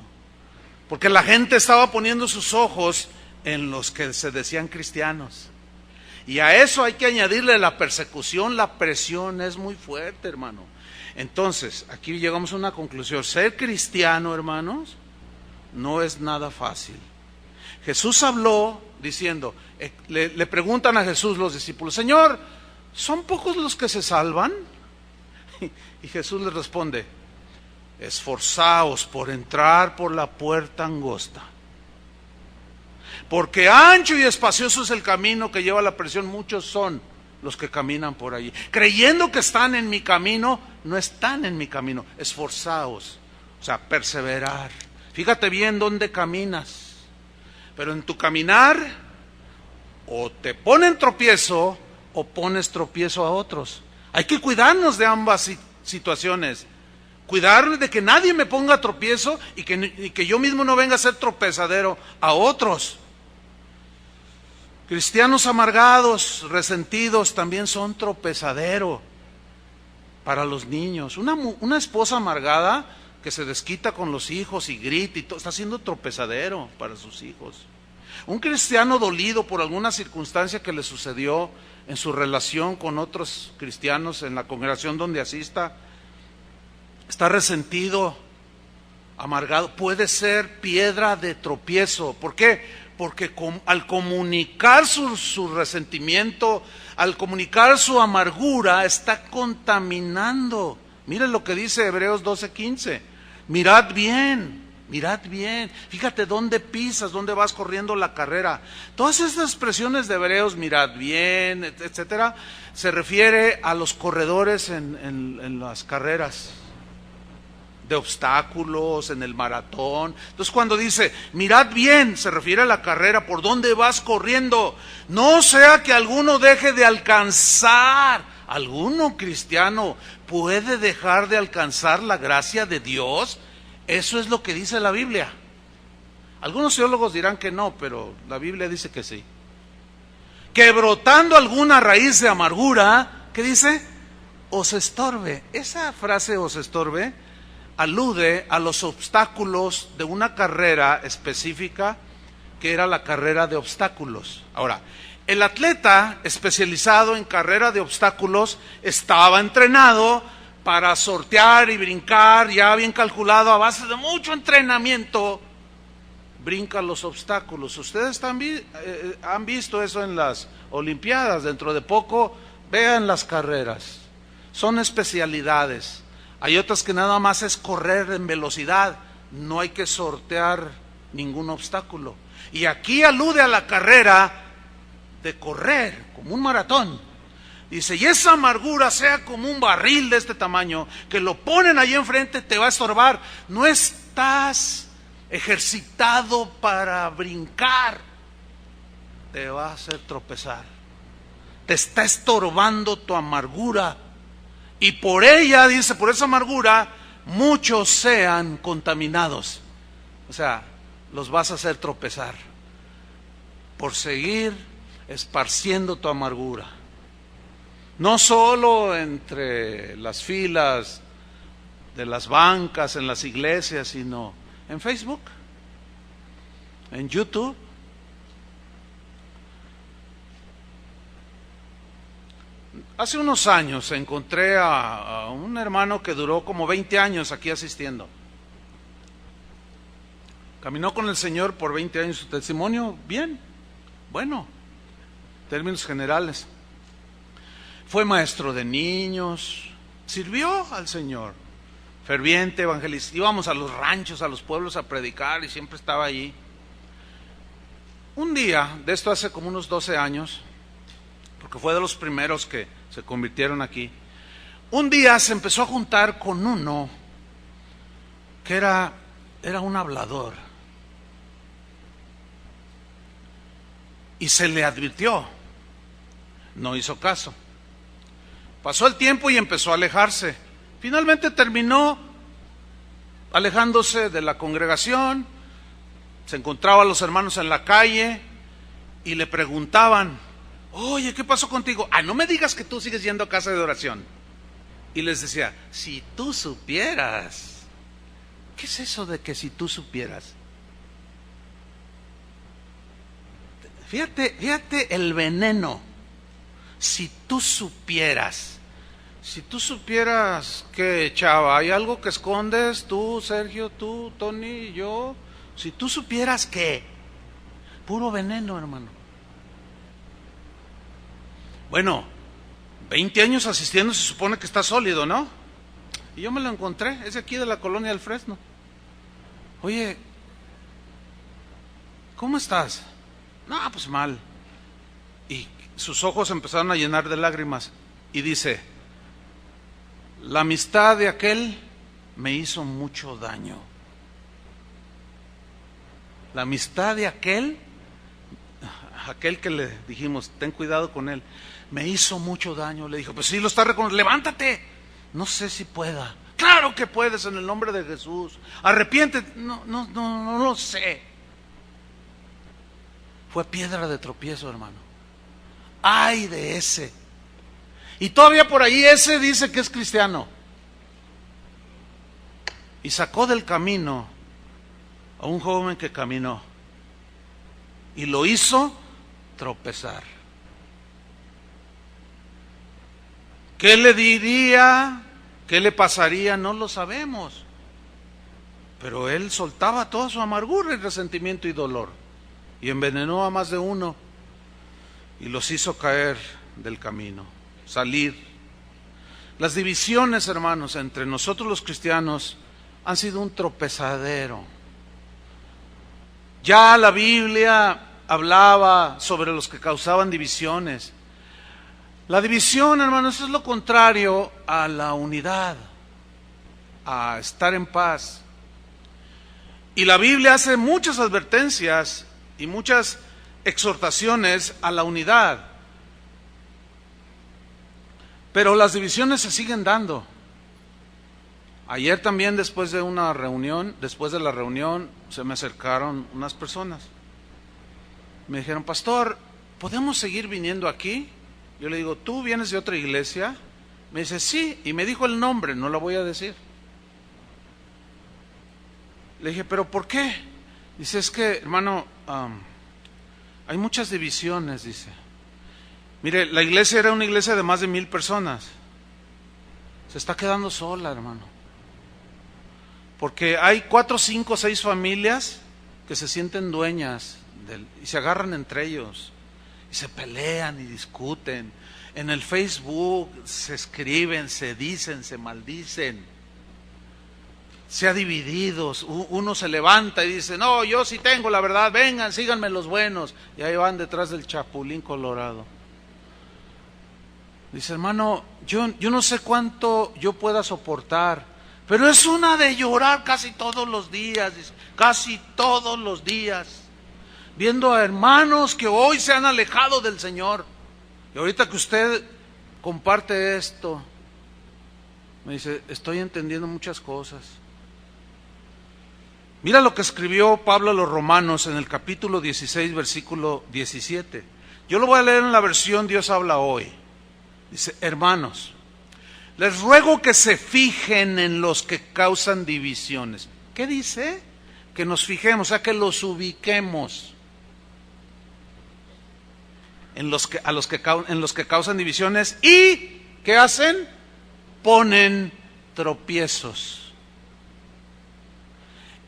porque la gente estaba poniendo sus ojos en los que se decían cristianos. Y a eso hay que añadirle la persecución, la presión es muy fuerte, hermano. Entonces, aquí llegamos a una conclusión: ser cristiano, hermanos, no es nada fácil. Jesús habló diciendo, le preguntan a Jesús los discípulos: Señor, ¿son pocos los que se salvan? Y Jesús les responde: esforzaos por entrar por la puerta angosta, porque ancho y espacioso es el camino que lleva a la perdición, muchos son los que caminan por allí. Creyendo que están en mi camino, no están en mi camino. Esforzaos, o sea, perseverar. Fíjate bien dónde caminas. Pero en tu caminar, o te ponen tropiezo, o pones tropiezo a otros. Hay que cuidarnos de ambas situaciones. Cuidar de que nadie me ponga tropiezo y que yo mismo no venga a ser tropezadero a otros. Cristianos amargados, resentidos, también son tropezadero para los niños. Una esposa amargada que se desquita con los hijos y grita y todo, está siendo tropezadero para sus hijos. Un cristiano dolido por alguna circunstancia que le sucedió en su relación con otros cristianos en la congregación donde asista, está resentido, amargado, puede ser piedra de tropiezo. ¿Por qué? Porque al comunicar su resentimiento, al comunicar su amargura, está contaminando. Miren lo que dice Hebreos 12:15. Mirad bien, fíjate dónde pisas, dónde vas corriendo la carrera. Todas estas expresiones de Hebreos, mirad bien, etcétera, se refiere a los corredores en las carreras de obstáculos, en el maratón. Entonces cuando dice, mirad bien, se refiere a la carrera, por dónde vas corriendo. No sea que alguno deje de alcanzar. ¿Alguno cristiano puede dejar de alcanzar la gracia de Dios? Eso es lo que dice la Biblia. Algunos teólogos dirán que no, pero la Biblia dice que sí. Que brotando alguna raíz de amargura, ¿qué dice? Os estorbe. Esa frase os estorbe alude a los obstáculos de una carrera específica que era la carrera de obstáculos. Ahora, el atleta especializado en carrera de obstáculos estaba entrenado para sortear y brincar, ya bien calculado, a base de mucho entrenamiento, brinca los obstáculos. Ustedes han visto eso en las Olimpiadas, dentro de poco, vean las carreras, son especialidades. Hay otras que nada más es correr en velocidad, no hay que sortear ningún obstáculo. Y aquí alude a la carrera de correr, como un maratón. Dice, y esa amargura sea como un barril de este tamaño, que lo ponen ahí enfrente, te va a estorbar. No estás ejercitado para brincar, te va a hacer tropezar. Te está estorbando tu amargura. Y por ella, dice, por esa amargura, muchos sean contaminados. O sea, los vas a hacer tropezar por seguir esparciendo tu amargura. No solo entre las filas de las bancas, en las iglesias, sino en Facebook, en YouTube. Hace unos años encontré a un hermano que duró como 20 años aquí asistiendo. Caminó con el Señor por 20 años, su testimonio, bien, bueno, en términos generales. Fue maestro de niños, sirvió al Señor, ferviente evangelista. Íbamos a los ranchos, a los pueblos a predicar y siempre estaba allí. Un día, de esto hace como unos 12 años, porque fue de los primeros que se convirtieron aquí, un día se empezó a juntar con uno que era un hablador. Y se le advirtió, no hizo caso. Pasó el tiempo y empezó a alejarse. Finalmente terminó alejándose de la congregación. Se encontraba a los hermanos en la calle y le preguntaban: oye, ¿qué pasó contigo? No me digas que tú sigues yendo a casa de oración. Y les decía: si tú supieras. ¿Qué es eso de que si tú supieras? Fíjate el veneno. Si tú supieras. Si tú supieras que, chava, hay algo que escondes, tú, Sergio, tú, Tony, yo. Si tú supieras que. Puro veneno, hermano. Bueno, 20 años asistiendo, se supone que está sólido, ¿no? Y yo me lo encontré, es de aquí de la colonia del Fresno. Oye, ¿cómo estás? No, pues mal. Y sus ojos empezaron a llenar de lágrimas. Y dice: la amistad de aquel me hizo mucho daño. La amistad de aquel que le dijimos, ten cuidado con él, me hizo mucho daño. Le dijo: pues sí, lo está reconociendo, levántate. No sé si pueda. Claro que puedes, en el nombre de Jesús. Arrepiéntete. No lo sé. Fue piedra de tropiezo, hermano. Ay de ese. Y todavía por ahí ese dice que es cristiano. Y sacó del camino a un joven que caminó. Y lo hizo tropezar. ¿Qué le diría? ¿Qué le pasaría? No lo sabemos. Pero él soltaba toda su amargura y resentimiento y dolor. Y envenenó a más de uno. Y los hizo caer del camino. Salir. Las divisiones, hermanos, entre nosotros los cristianos han sido un tropezadero. Ya la Biblia hablaba sobre los que causaban divisiones. La división, hermanos, es lo contrario a la unidad, a estar en paz. Y la Biblia hace muchas advertencias y muchas exhortaciones a la unidad. Pero las divisiones se siguen dando. Ayer también, después de la reunión, se me acercaron unas personas. Me dijeron: pastor, ¿podemos seguir viniendo aquí? Yo le digo: ¿tú vienes de otra iglesia? Me dice: sí, y me dijo el nombre, no lo voy a decir. Le dije: ¿pero por qué? Dice: es que, hermano, hay muchas divisiones, dice. Mire, la iglesia era una iglesia de más de 1,000 personas. Se está quedando sola, hermano. Porque hay 4, 5, 6 familias que se sienten dueñas y se agarran entre ellos. Y se pelean y discuten. En el Facebook se escriben, se dicen, se maldicen. Se ha dividido. Uno se levanta y dice: no, yo sí tengo la verdad, vengan, síganme los buenos. Y ahí van detrás del chapulín colorado. Dice: hermano, yo no sé cuánto yo pueda soportar, Pero es una de llorar casi todos los días, dice, casi todos los días, viendo a hermanos que hoy se han alejado del Señor. Y ahorita que usted comparte esto, me dice, estoy entendiendo muchas cosas. Mira lo que escribió Pablo a los Romanos en el capítulo 16, versículo 17. Yo lo voy a leer en la versión Dios habla hoy. Dice, hermanos, les ruego que se fijen en los que causan divisiones. ¿Qué dice? Que nos fijemos, o sea, que los ubiquemos en los que causan divisiones. ¿Y qué hacen? Ponen tropiezos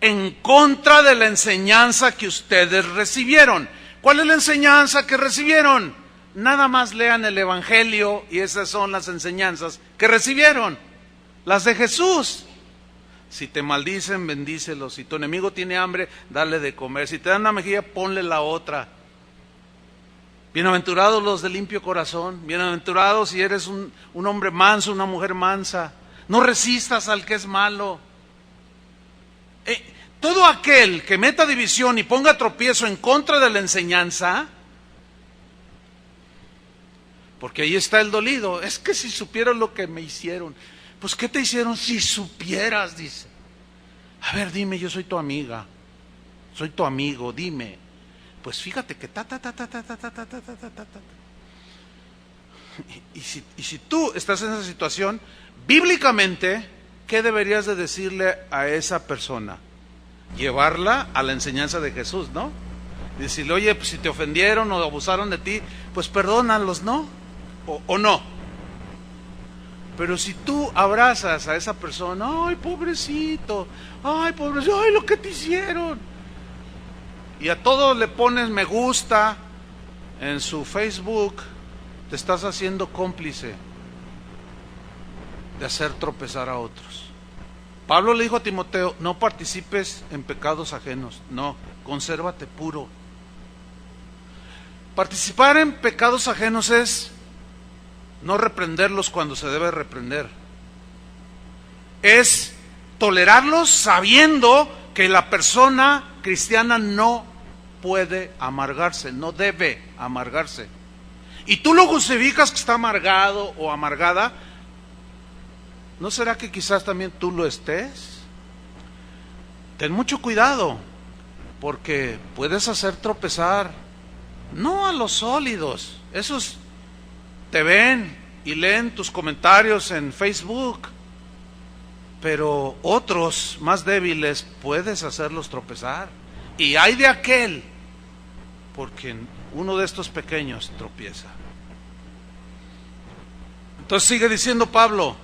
en contra de la enseñanza que ustedes recibieron. ¿Cuál es la enseñanza que recibieron? Nada más lean el Evangelio y esas son las enseñanzas que recibieron, las de Jesús. Si te maldicen, bendícelos. Si tu enemigo tiene hambre, dale de comer. Si te dan una mejilla, ponle la otra. Bienaventurados los de limpio corazón. Bienaventurados si eres un hombre manso, una mujer mansa. No resistas al que es malo. Todo aquel que meta división y ponga tropiezo en contra de la enseñanza, porque ahí está el dolido. Es que si supieras lo que me hicieron. Pues ¿qué te hicieron? Si supieras, dice. A ver, dime, yo soy tu amiga. Soy tu amigo, dime. Pues fíjate que Y si tú estás en esa situación, bíblicamente, ¿qué deberías de decirle a esa persona? Llevarla a la enseñanza de Jesús, ¿no? Decirle, oye, pues si te ofendieron o abusaron de ti, pues perdónalos, ¿no? O no. Pero si tú abrazas a esa persona, ay, pobrecito, ay, lo que te hicieron. Y a todos le pones me gusta en su Facebook, te estás haciendo cómplice de hacer tropezar a otros. Pablo le dijo a Timoteo, no participes en pecados ajenos, no, consérvate puro. Participar en pecados ajenos es no reprenderlos cuando se debe reprender. Es tolerarlos sabiendo que la persona cristiana no puede amargarse, no debe amargarse. Y tú lo justificas que está amargado o amargada. ¿No será que quizás también tú lo estés? Ten mucho cuidado, porque puedes hacer tropezar, no a los sólidos, esos te ven y leen tus comentarios en Facebook, pero otros más débiles puedes hacerlos tropezar. Y hay de aquel, porque uno de estos pequeños tropieza. Entonces sigue diciendo Pablo,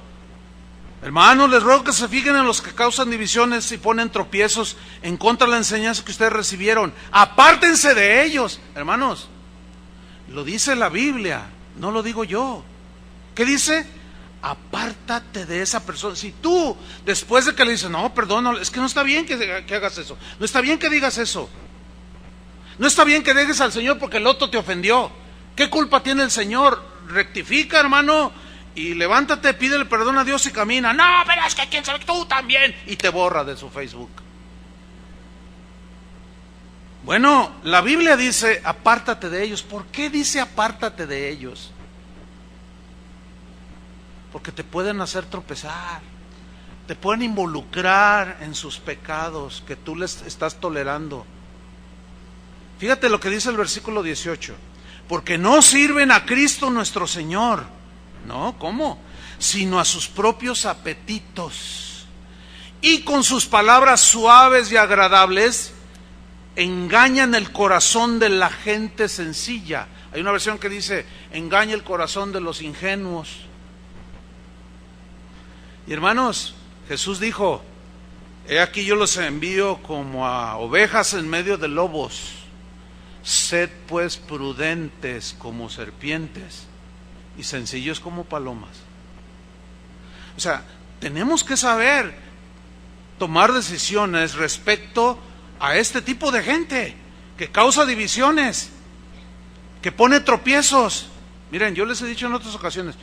hermanos, les ruego que se fijen en los que causan divisiones y ponen tropiezos en contra de la enseñanza que ustedes recibieron. Apártense de ellos. Hermanos, lo dice la Biblia, no lo digo yo. ¿Qué dice? Apártate de esa persona. Si tú, después de que le dices, no, perdón, es que no está bien que hagas eso. No está bien que digas eso. No está bien que dejes al Señor porque el otro te ofendió. ¿Qué culpa tiene el Señor? Rectifica, hermano, y levántate, pídele perdón a Dios y camina. No, pero es que quién sabe, tú también. Y te borra de su Facebook. Bueno, la Biblia dice, apártate de ellos. ¿Por qué dice apártate de ellos? Porque te pueden hacer tropezar. Te pueden involucrar en sus pecados que tú les estás tolerando. Fíjate lo que dice el versículo 18. Porque no sirven a Cristo nuestro Señor. No, ¿cómo? Sino a sus propios apetitos. Y con sus palabras suaves y agradables engañan el corazón de la gente sencilla. Hay una versión que dice, engaña el corazón de los ingenuos. Y hermanos, Jesús dijo, he aquí yo los envío como a ovejas en medio de lobos. Sed pues prudentes como serpientes y sencillos como palomas. O sea, tenemos que saber tomar decisiones respecto a este tipo de gente que causa divisiones, que pone tropiezos. Miren, yo les he dicho en otras ocasiones,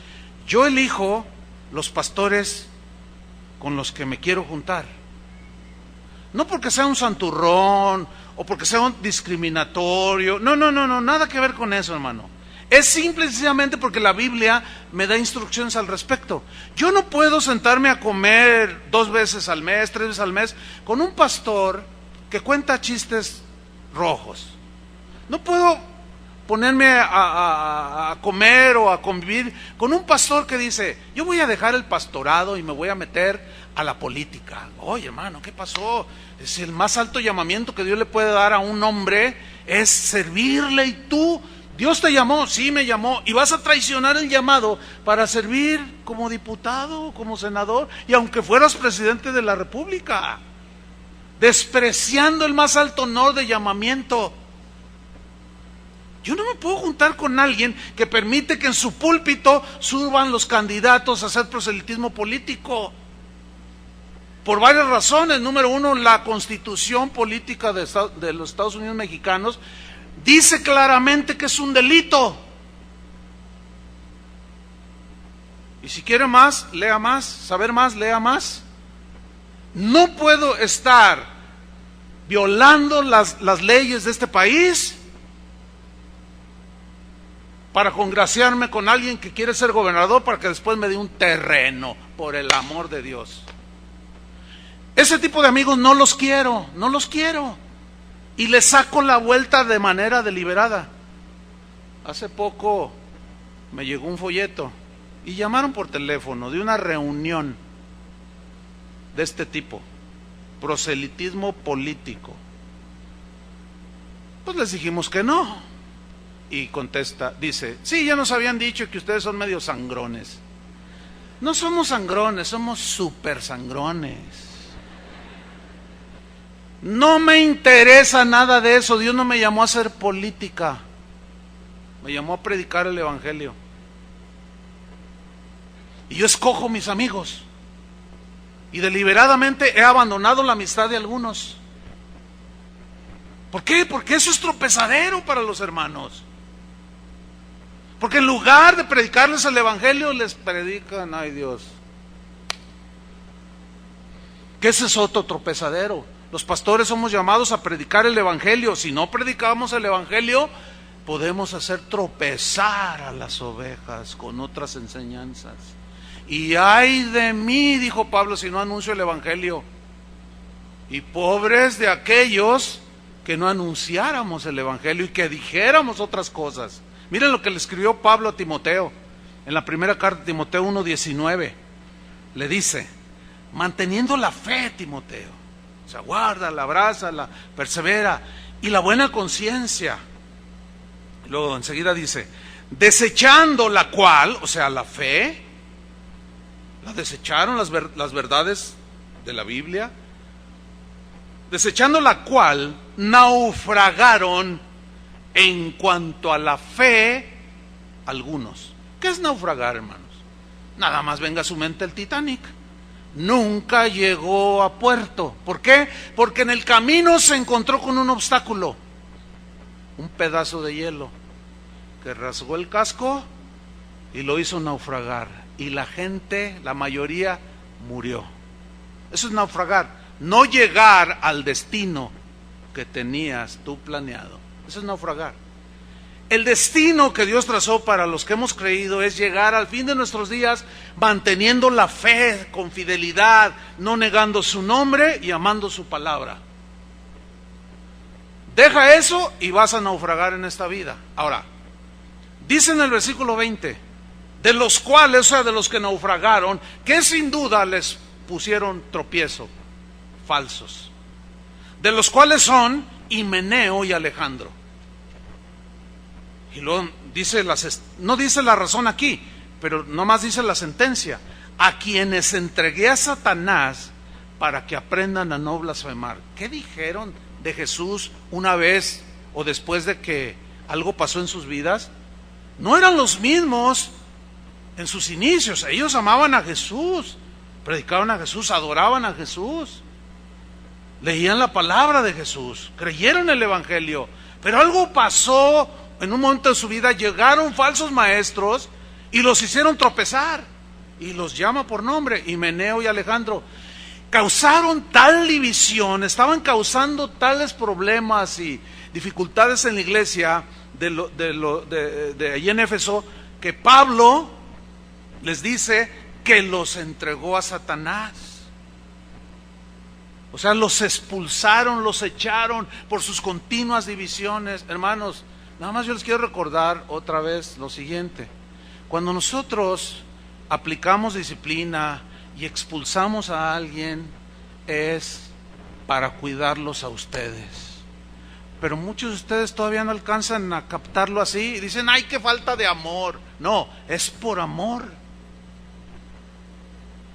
yo elijo los pastores con los que me quiero juntar. No porque sea un santurrón o porque sea un discriminatorio. No, nada que ver con eso, hermano. Es simple y sencillamente porque la Biblia me da instrucciones al respecto. Yo no puedo sentarme a comer 2 veces al mes, 3 veces al mes con un pastor que cuenta chistes rojos. No puedo ponerme a comer o a convivir con un pastor que dice: yo voy a dejar el pastorado y me voy a meter a la política. Oye, hermano, ¿qué pasó? Es el más alto llamamiento que Dios le puede dar a un hombre, es servirle. Y tú, Dios te llamó, sí me llamó, y vas a traicionar el llamado para servir como diputado, como senador, y aunque fueras presidente de la República, despreciando el más alto honor de llamamiento. Yo no me puedo juntar con alguien que permite que en su púlpito suban los candidatos a hacer proselitismo político. Por varias razones. Número uno, la Constitución política de los Estados Unidos mexicanos dice claramente que es un delito. Y si quiere más, lea más. Saber más, lea más. No puedo estar violando las leyes de este país para congraciarme con alguien que quiere ser gobernador para que después me dé un terreno, por el amor de Dios. Ese tipo de amigos no los quiero. Y les saco la vuelta de manera deliberada. Hace poco me llegó un folleto y llamaron por teléfono de una reunión de este tipo, proselitismo político. Pues les dijimos que no. Y contesta, dice: sí, ya nos habían dicho que ustedes son medio sangrones. No somos sangrones, somos súper sangrones. No me interesa nada de eso. Dios no me llamó a hacer política, me llamó a predicar el evangelio. Y yo escojo mis amigos. Y deliberadamente he abandonado la amistad de algunos. ¿Por qué? Porque eso es tropezadero para los hermanos. Porque en lugar de predicarles el evangelio, les predican, ay Dios, que ese es otro tropezadero. Los pastores somos llamados a predicar el evangelio. Si no predicamos el evangelio, podemos hacer tropezar a las ovejas con otras enseñanzas. Y ay de mí, dijo Pablo, si no anuncio el evangelio. Y pobres de aquellos que no anunciáramos el evangelio y que dijéramos otras cosas. Miren lo que le escribió Pablo a Timoteo en la primera carta de Timoteo 1:19. Le dice: manteniendo la fe, Timoteo, o sea, guárdala, abrázala, persevera, y la buena conciencia. Luego enseguida dice: desechando la cual, o sea, la fe, la desecharon las verdades de la Biblia, desechando la cual naufragaron en cuanto a la fe algunos. ¿Qué es naufragar, hermanos? Nada más venga a su mente el Titanic. Nunca llegó a puerto. ¿Por qué? Porque en el camino se encontró con un obstáculo, un pedazo de hielo que rasgó el casco y lo hizo naufragar. Y la gente, la mayoría, murió. Eso es naufragar. No llegar al destino que tenías tú planeado. Eso es naufragar. El destino que Dios trazó para los que hemos creído es llegar al fin de nuestros días manteniendo la fe con fidelidad, no negando su nombre y amando su palabra. Deja eso y vas a naufragar en esta vida. Ahora, dice en el versículo 20, de los cuales, o sea, de los que naufragaron, que sin duda les pusieron tropiezo, falsos, de los cuales son Himeneo y Alejandro. Y luego dice, no dice la razón aquí, pero nomás dice la sentencia: a quienes entregué a Satanás para que aprendan a no blasfemar. ¿Qué dijeron de Jesús una vez o después de que algo pasó en sus vidas? No eran los mismos en sus inicios. Ellos amaban a Jesús, predicaban a Jesús, adoraban a Jesús, leían la palabra de Jesús, creyeron el evangelio. Pero algo pasó en un momento de su vida, llegaron falsos maestros y los hicieron tropezar. y los llama por nombre, Himeneo y Alejandro. Causaron tal división, estaban causando tales problemas y dificultades en la iglesia de allí en Éfeso, que Pablo les dice que los entregó a Satanás. O sea, los expulsaron, los echaron por sus continuas divisiones. Hermanos, nada más yo les quiero recordar otra vez lo siguiente: cuando nosotros aplicamos disciplina y expulsamos a alguien, es para cuidarlos a ustedes. Pero muchos de ustedes todavía no alcanzan a captarlo así y dicen, ay, qué falta de amor. No, es por amor.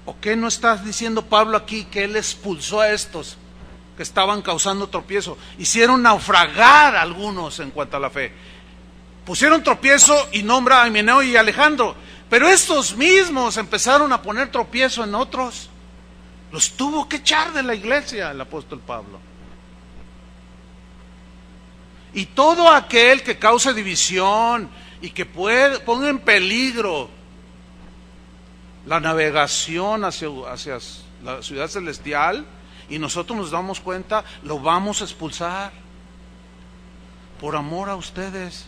¿O qué no está diciendo Pablo aquí que él expulsó a estos que estaban causando tropiezo? Hicieron naufragar a algunos en cuanto a la fe. Pusieron tropiezo y nombra a Himeneo y Alejandro, pero estos mismos empezaron a poner tropiezo en otros. Los tuvo que echar de la iglesia el apóstol Pablo. Y todo aquel que cause división y que ponga en peligro la navegación hacia la ciudad celestial, y nosotros nos damos cuenta, lo vamos a expulsar por amor a ustedes.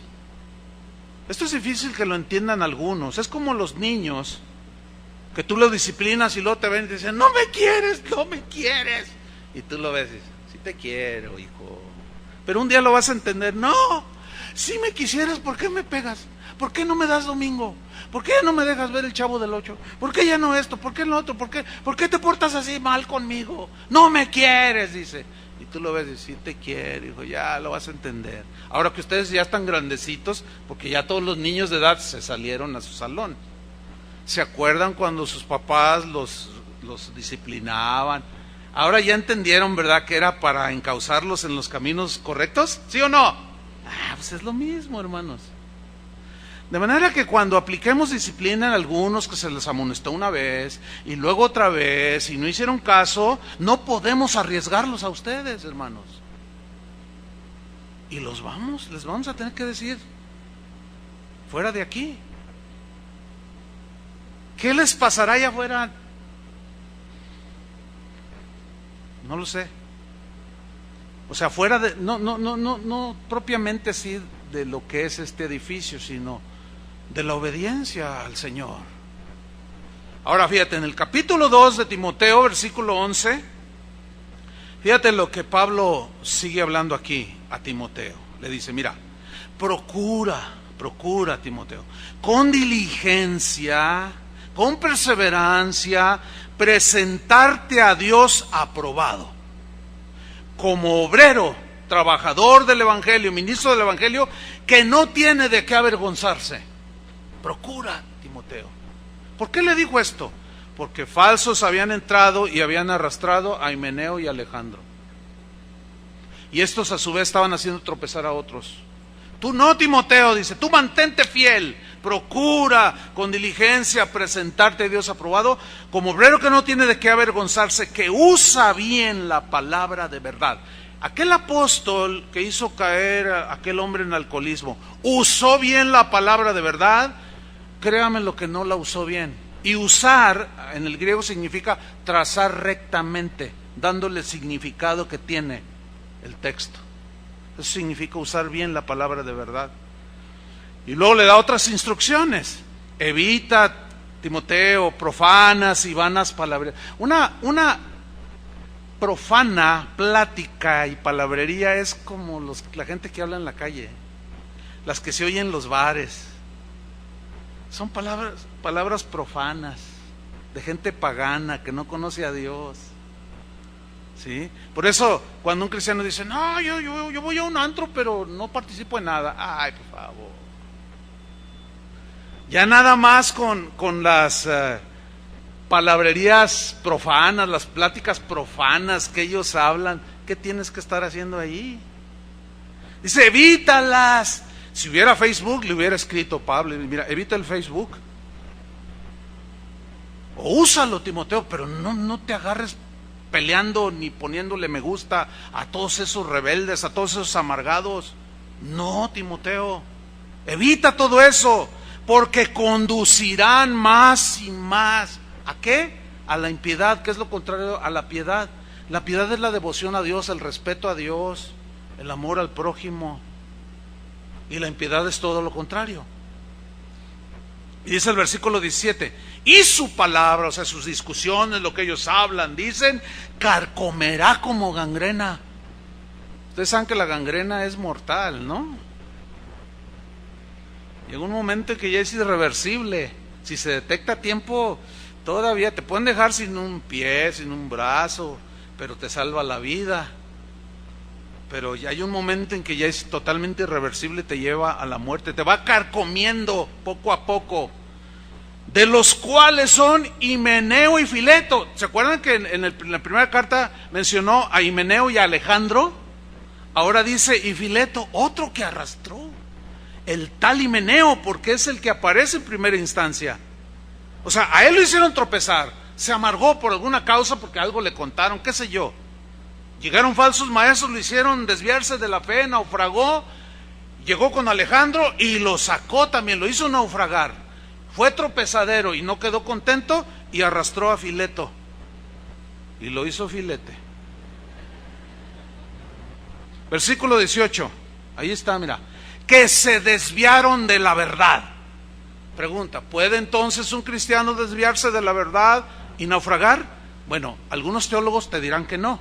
Esto es difícil que lo entiendan algunos. Es como los niños que tú los disciplinas y luego te ven y te dicen, no me quieres, no me quieres. Y tú lo ves y dices, sí te quiero, hijo. Pero un día lo vas a entender, no, si me quisieras, ¿por qué me pegas? ¿Por qué no me das domingo? ¿Por qué no me dejas ver el Chavo del Ocho? ¿Por qué ya no esto? ¿Por qué lo otro? ¿Por qué te portas así mal conmigo? No me quieres, dice. Y tú lo ves y dices, sí te quiero, hijo, ya lo vas a entender. Ahora que ustedes ya están grandecitos, porque ya todos los niños de edad se salieron a su salón. ¿Se acuerdan cuando sus papás los disciplinaban? Ahora ya entendieron, ¿verdad?, que era para encauzarlos en los caminos correctos, ¿sí o no? Pues es lo mismo, hermanos. De manera que cuando apliquemos disciplina en algunos que se les amonestó una vez y luego otra vez y no hicieron caso, no podemos arriesgarlos a ustedes, hermanos. Y les vamos a tener que decir, fuera de aquí. ¿Qué les pasará allá afuera? No lo sé. O sea, fuera de, no propiamente así de lo que es este edificio, sino de la obediencia al Señor. Ahora fíjate, en el capítulo 2 de Timoteo, versículo 11, fíjate lo que Pablo sigue hablando aquí a Timoteo. Le dice, mira, procura Timoteo, con diligencia, con perseverancia, presentarte a Dios aprobado, como obrero, trabajador del Evangelio, ministro del Evangelio, que no tiene de qué avergonzarse. Procura, Timoteo. ¿Por qué le dijo esto? Porque falsos habían entrado y habían arrastrado a Himeneo y Alejandro. Y estos a su vez estaban haciendo tropezar a otros. Tú no, Timoteo, dice, tú mantente fiel, procura con diligencia presentarte a Dios aprobado, como obrero que no tiene de qué avergonzarse, que usa bien la palabra de verdad. Aquel apóstol que hizo caer a aquel hombre en alcoholismo, ¿usó bien la palabra de verdad? Créame lo que no la usó bien. Y usar en el griego significa trazar rectamente, dándole el significado que tiene el texto. Eso significa usar bien la palabra de verdad. Y luego le da otras instrucciones. Evita, Timoteo, profanas y vanas palabras. Una profana plática y palabrería es como la gente que habla en la calle, las que se oyen en los bares. Son palabras profanas, de gente pagana que no conoce a Dios. ¿Sí? Por eso, cuando un cristiano dice, no, yo voy a un antro, pero no participo en nada. Ay, por favor. Ya nada más con las palabrerías profanas, las pláticas profanas que ellos hablan, ¿qué tienes que estar haciendo ahí? Dice, evítalas. Si hubiera Facebook, le hubiera escrito Pablo, mira, evita el Facebook. O úsalo, Timoteo, pero no te agarres peleando ni poniéndole me gusta a todos esos rebeldes, a todos esos amargados. No, Timoteo, evita todo eso. porque conducirán más y más. ¿A qué? A la impiedad, que es lo contrario a la piedad. La piedad es la devoción a Dios, el respeto a Dios, el amor al prójimo. Y la impiedad es todo lo contrario. Y dice el versículo 17, y su palabra, o sea, sus discusiones, lo que ellos hablan, dicen, carcomerá como gangrena. Ustedes saben que la gangrena es mortal, ¿no? Llega un momento en que ya es irreversible. Si se detecta a tiempo, todavía te pueden dejar sin un pie, sin un brazo, pero te salva la vida. Pero ya hay un momento en que ya es totalmente irreversible, te lleva a la muerte, te va carcomiendo poco a poco. De los cuales son Himeneo y Fileto. ¿Se acuerdan que en la primera carta mencionó a Himeneo y a Alejandro? Ahora dice, y Fileto, otro que arrastró. El tal Himeneo, porque es el que aparece en primera instancia. O sea, a él lo hicieron tropezar. Se amargó por alguna causa, porque algo le contaron, qué sé yo. Llegaron falsos maestros, lo hicieron desviarse de la fe, naufragó. Llegó con Alejandro y lo sacó también, lo hizo naufragar. Fue tropezadero y no quedó contento y arrastró a Fileto. Y lo hizo filete. Versículo 18. Ahí está, mira. Que se desviaron de la verdad. Pregunta, ¿puede entonces un cristiano desviarse de la verdad y naufragar? Bueno, algunos teólogos te dirán que no.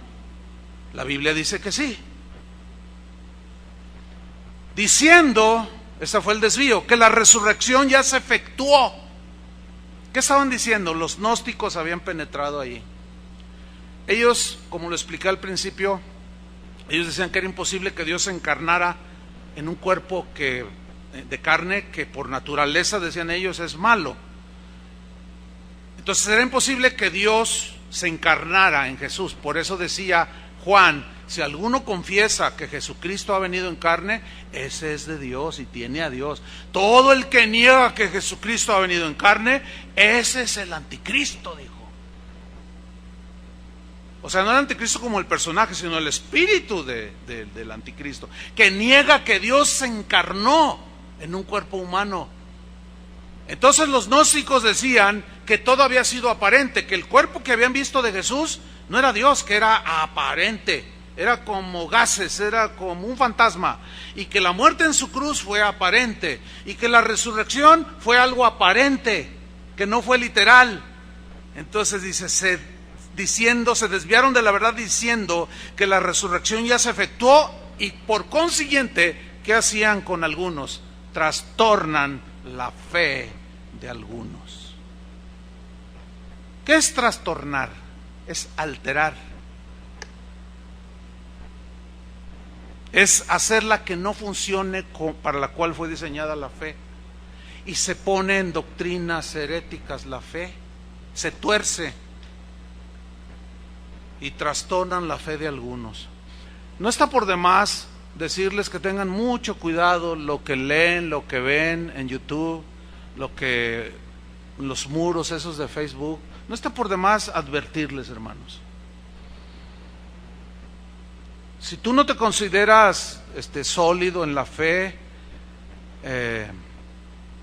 La Biblia dice que sí. Diciendo, ese fue el desvío, que la resurrección ya se efectuó. ¿Qué estaban diciendo? Los gnósticos habían penetrado ahí. Ellos, como lo expliqué al principio, ellos decían que era imposible que Dios se encarnara en un cuerpo de carne que por naturaleza, decían ellos, es malo. Entonces era imposible que Dios se encarnara en Jesús. Por eso decía Juan, si alguno confiesa que Jesucristo ha venido en carne, ese es de Dios y tiene a Dios. Todo el que niega que Jesucristo ha venido en carne, ese es el anticristo, dijo. O sea, no el anticristo como el personaje, sino el espíritu del anticristo, que niega que Dios se encarnó en un cuerpo humano. Entonces los gnósticos decían que todo había sido aparente, que el cuerpo que habían visto de Jesús no era Dios, que era aparente, era como gases, era como un fantasma, y que la muerte en su cruz fue aparente, y que la resurrección fue algo aparente, que no fue literal. Entonces dice, se desviaron de la verdad diciendo que la resurrección ya se efectuó, y por consiguiente, ¿qué hacían con algunos? Trastornan la fe de algunos. ¿Qué es trastornar? Es alterar. Es hacerla que no funcione para la cual fue diseñada la fe. Y se pone en doctrinas heréticas la fe. Se tuerce. Y trastornan la fe de algunos. No está por demás decirles que tengan mucho cuidado lo que leen, lo que ven en YouTube, los muros esos de Facebook. No está por demás advertirles, hermanos. Si tú no te consideras sólido en la fe,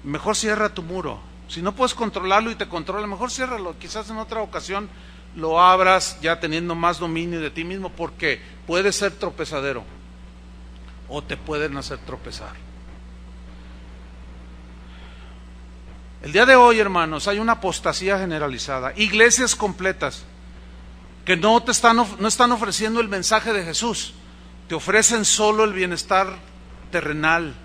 mejor cierra tu muro. Si no puedes controlarlo y te controla, mejor ciérralo. Quizás en otra ocasión lo abras ya teniendo más dominio de ti mismo, porque puede ser tropezadero o te pueden hacer tropezar. El día de hoy, hermanos, hay una apostasía generalizada. Iglesias completas que no están ofreciendo el mensaje de Jesús. Te ofrecen solo el bienestar terrenal.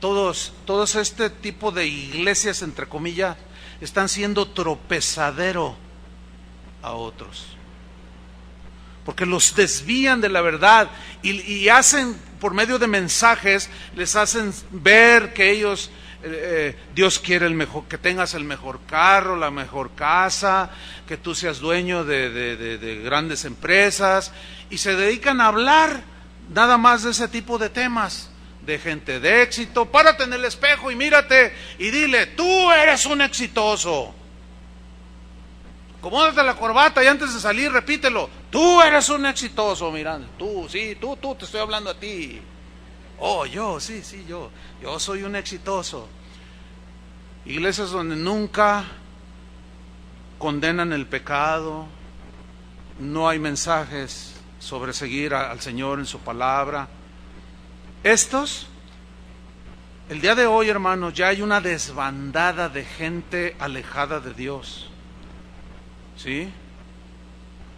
Todos este tipo de iglesias, entre comillas, están siendo tropezadero a otros. Porque los desvían de la verdad y hacen, por medio de mensajes, les hacen ver que ellos... Dios quiere que tengas el mejor carro, la mejor casa, que tú seas dueño de grandes empresas, y se dedican a hablar nada más de ese tipo de temas, de gente de éxito. Párate en el espejo y mírate y dile, tú eres un exitoso. Acomódate la corbata y antes de salir repítelo, tú eres un exitoso. Mirando, tú, te estoy hablando a ti. Oh, yo soy un exitoso. iglesias donde nunca condenan el pecado, no hay mensajes sobre seguir al Señor en su palabra. Estos, el día de hoy, hermanos, ya hay una desbandada de gente alejada de Dios, ¿sí?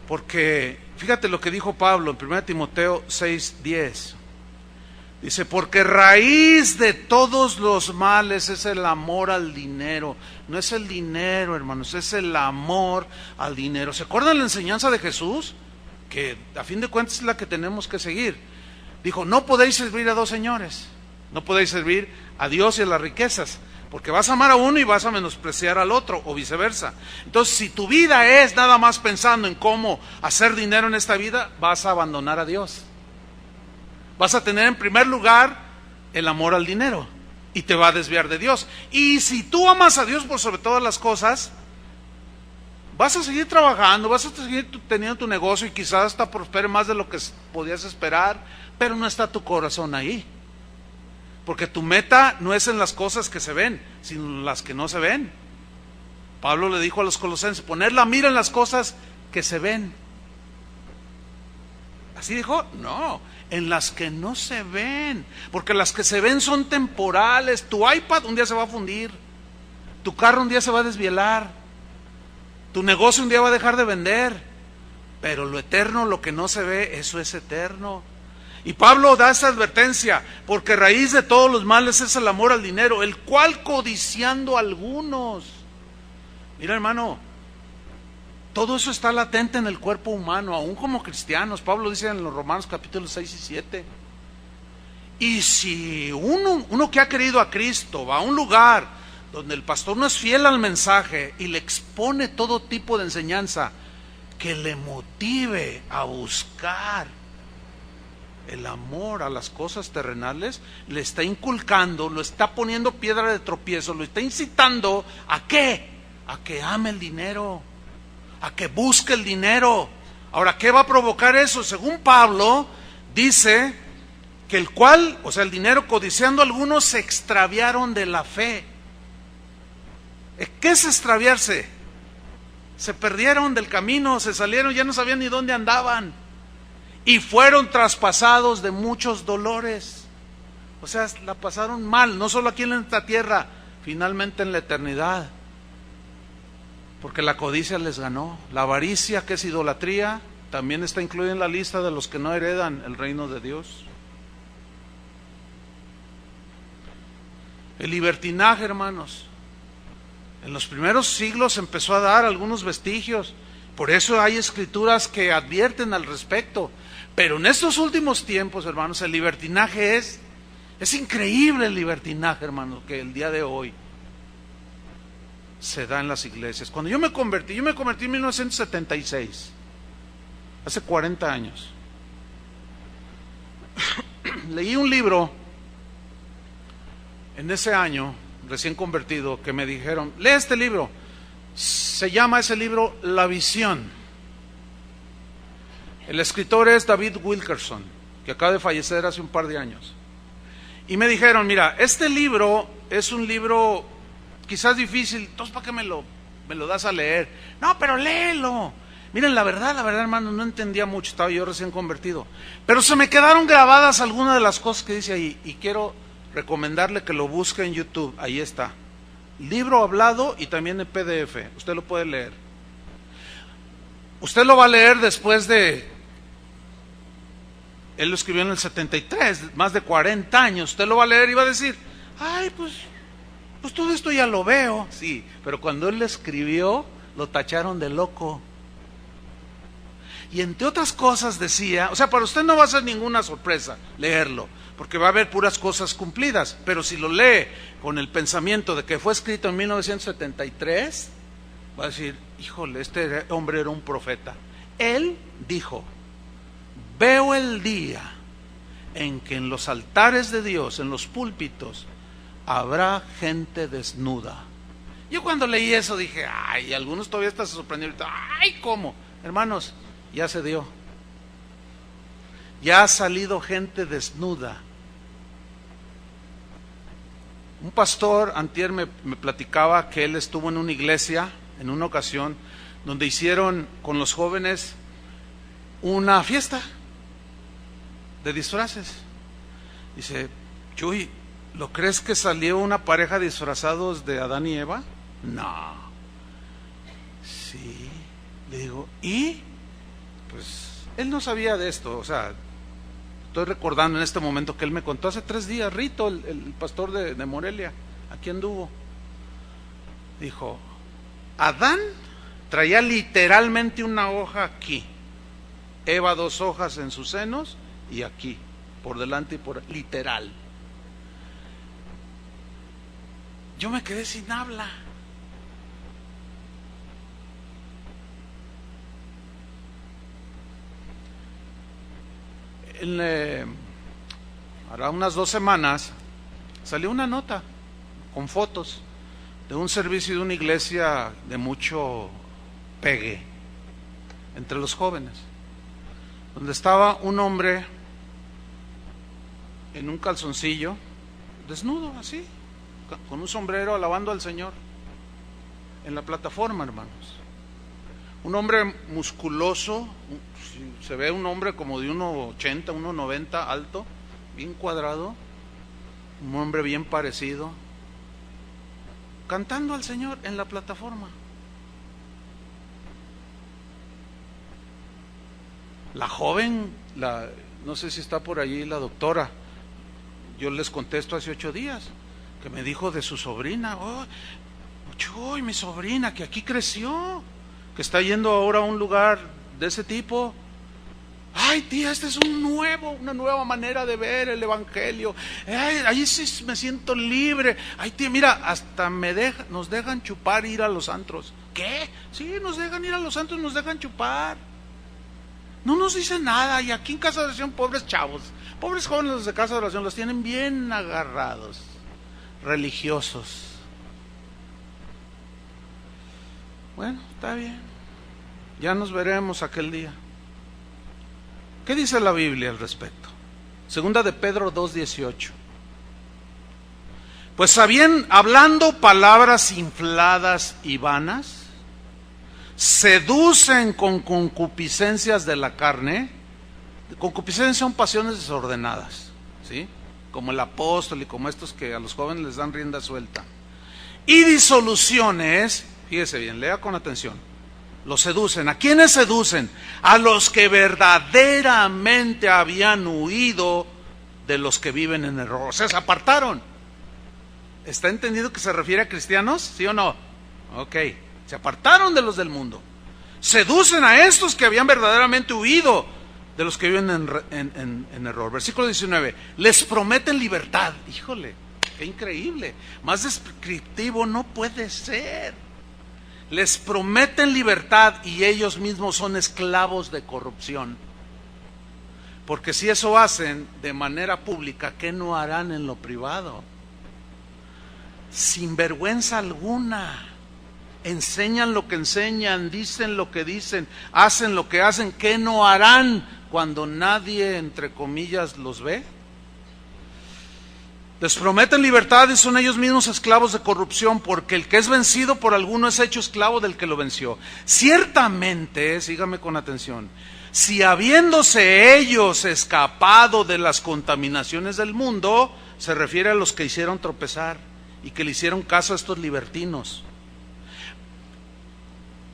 Porque, fíjate lo que dijo Pablo en 1 Timoteo 6:10. Dice, porque raíz de todos los males es el amor al dinero. No es el dinero, hermanos, es el amor al dinero. ¿Se acuerdan la enseñanza de Jesús? Que a fin de cuentas es la que tenemos que seguir. Dijo, no podéis servir a dos señores. No podéis servir a Dios y a las riquezas, porque vas a amar a uno y vas a menospreciar al otro, o viceversa. Entonces, si tu vida es nada más pensando en cómo hacer dinero en esta vida, vas a abandonar a Dios. Vas a tener en primer lugar el amor al dinero y te va a desviar de Dios. Y si tú amas a Dios por sobre todas las cosas, vas a seguir trabajando, vas a seguir teniendo tu negocio y quizás hasta prospere más de lo que podías esperar, pero no está tu corazón ahí. Porque tu meta no es en las cosas que se ven, sino en las que no se ven. Pablo le dijo a los colosenses, poner la mira en las cosas que se ven. ¿Así dijo? No, en las que no se ven, porque las que se ven son temporales. Tu iPad un día se va a fundir, tu carro un día se va a desvielar, tu negocio un día va a dejar de vender, pero lo eterno, lo que no se ve, eso es eterno. Y Pablo da esa advertencia, porque raíz de todos los males es el amor al dinero, el cual codiciando algunos. Mira, hermano, todo eso está latente en el cuerpo humano, aún como cristianos. Pablo dice en los Romanos capítulos 6 y 7. Y si uno que ha querido a Cristo va a un lugar donde el pastor no es fiel al mensaje y le expone todo tipo de enseñanza que le motive a buscar el amor a las cosas terrenales, le está inculcando, lo está poniendo piedra de tropiezo, lo está incitando ¿a qué? A que ame el dinero, a que busque el dinero. Ahora, ¿qué va a provocar eso? Según Pablo, dice que el cual, o sea, el dinero codiciando algunos, se extraviaron de la fe. ¿Qué es extraviarse? Se perdieron del camino, se salieron, ya no sabían ni dónde andaban. Y fueron traspasados de muchos dolores. O sea, la pasaron mal, no solo aquí en esta tierra, finalmente en la eternidad. Porque la codicia les ganó. La avaricia, que es idolatría, también está incluida en la lista de los que no heredan el reino de Dios. El libertinaje, hermanos, en los primeros siglos empezó a dar algunos vestigios. Por eso hay escrituras que advierten al respecto. Pero en estos últimos tiempos, hermanos, el libertinaje es increíble, el libertinaje, hermanos, que el día de hoy se da en las iglesias. Cuando yo me convertí en 1976, hace 40 años. Leí un libro en ese año, recién convertido, que me dijeron, lee este libro. Se llama ese libro La Visión. El escritor es David Wilkerson, que acaba de fallecer hace un par de años. Y me dijeron, mira, este libro es un libro quizás difícil, entonces ¿para qué me lo das a leer? No, pero léelo. Miren, la verdad, hermano, no entendía mucho, estaba yo recién convertido. Pero se me quedaron grabadas algunas de las cosas que dice ahí, y quiero recomendarle que lo busque en YouTube, ahí está. Libro hablado y también en PDF, usted lo puede leer. Usted lo va a leer después de... Él lo escribió en el 73, más de 40 años. Usted lo va a leer y va a decir, ay, pues todo esto ya lo veo. Sí, pero cuando él lo escribió, lo tacharon de loco. Y entre otras cosas decía, o sea, para usted no va a ser ninguna sorpresa leerlo, porque va a haber puras cosas cumplidas. Pero si lo lee con el pensamiento de que fue escrito en 1973, va a decir, híjole, este hombre era un profeta. Él dijo, veo el día en que en los altares de Dios, en los púlpitos, habrá gente desnuda. Yo cuando leí eso dije, ay, algunos todavía están sorprendidos. Ay, ¿cómo? Hermanos, ya se dio. Ya ha salido gente desnuda. Un pastor antier me platicaba que él estuvo en una iglesia en una ocasión donde hicieron con los jóvenes una fiesta de disfraces. Dice, Chuy, ¿lo crees que salió una pareja disfrazados de Adán y Eva? No. Sí. Le digo, ¿y? Pues él no sabía de esto, o sea, estoy recordando en este momento que él me contó hace 3 días, Rito, el pastor de Morelia, aquí anduvo. Dijo, Adán traía literalmente una hoja aquí, Eva 2 hojas en sus senos y aquí, por delante y por literal. Yo me quedé sin habla. Hará unas 2 semanas salió una nota con fotos de un servicio de una iglesia de mucho pegue entre los jóvenes, donde estaba un hombre en un calzoncillo, desnudo así, con un sombrero, alabando al Señor en la plataforma, hermanos. Un hombre musculoso, se ve un hombre como de 1,80, 1,90 alto, bien cuadrado, un hombre bien parecido, cantando al Señor en la plataforma. La joven, no sé si está por allí la doctora, yo les contesto hace 8 días, que me dijo de su sobrina, Chuy, mi sobrina, que aquí creció, que está yendo ahora a un lugar de ese tipo. Ay, tía, este es una nueva manera de ver el evangelio. Ay, ahí sí me siento libre. Ay, tía, mira, hasta nos dejan chupar, ir a los antros. ¿Qué? Sí, nos dejan ir a los antros, nos dejan chupar. No nos dicen nada. Y aquí en Casa de Oración, pobres chavos, pobres jóvenes los de Casa de Oración, los tienen bien agarrados, religiosos. Bueno, está bien. Ya nos veremos aquel día. ¿Qué dice la Biblia al respecto? Segunda de Pedro 2:18. Pues hablando palabras infladas y vanas, seducen con concupiscencias de la carne. Concupiscencias son pasiones desordenadas, ¿sí? Como el apóstol y como estos que a los jóvenes les dan rienda suelta. Y disoluciones, fíjese bien, lea con atención. Los seducen. ¿A quiénes seducen? A los que verdaderamente habían huido de los que viven en error. O sea, se apartaron. ¿Está entendido que se refiere a cristianos? ¿Sí o no? Ok. Se apartaron de los del mundo. Seducen a estos que habían verdaderamente huido de los que viven en error. Versículo 19. Les prometen libertad. Híjole, qué increíble. Más descriptivo no puede ser. Les prometen libertad y ellos mismos son esclavos de corrupción. Porque si eso hacen de manera pública, ¿qué no harán en lo privado? Sin vergüenza alguna. Enseñan lo que enseñan, dicen lo que dicen, hacen lo que hacen. ¿Qué no harán cuando nadie, entre comillas, los ve? Les prometen libertad y son ellos mismos esclavos de corrupción, porque el que es vencido por alguno es hecho esclavo del que lo venció. Ciertamente, sígame con atención, si habiéndose ellos escapado de las contaminaciones del mundo, se refiere a los que hicieron tropezar y que le hicieron caso a estos libertinos.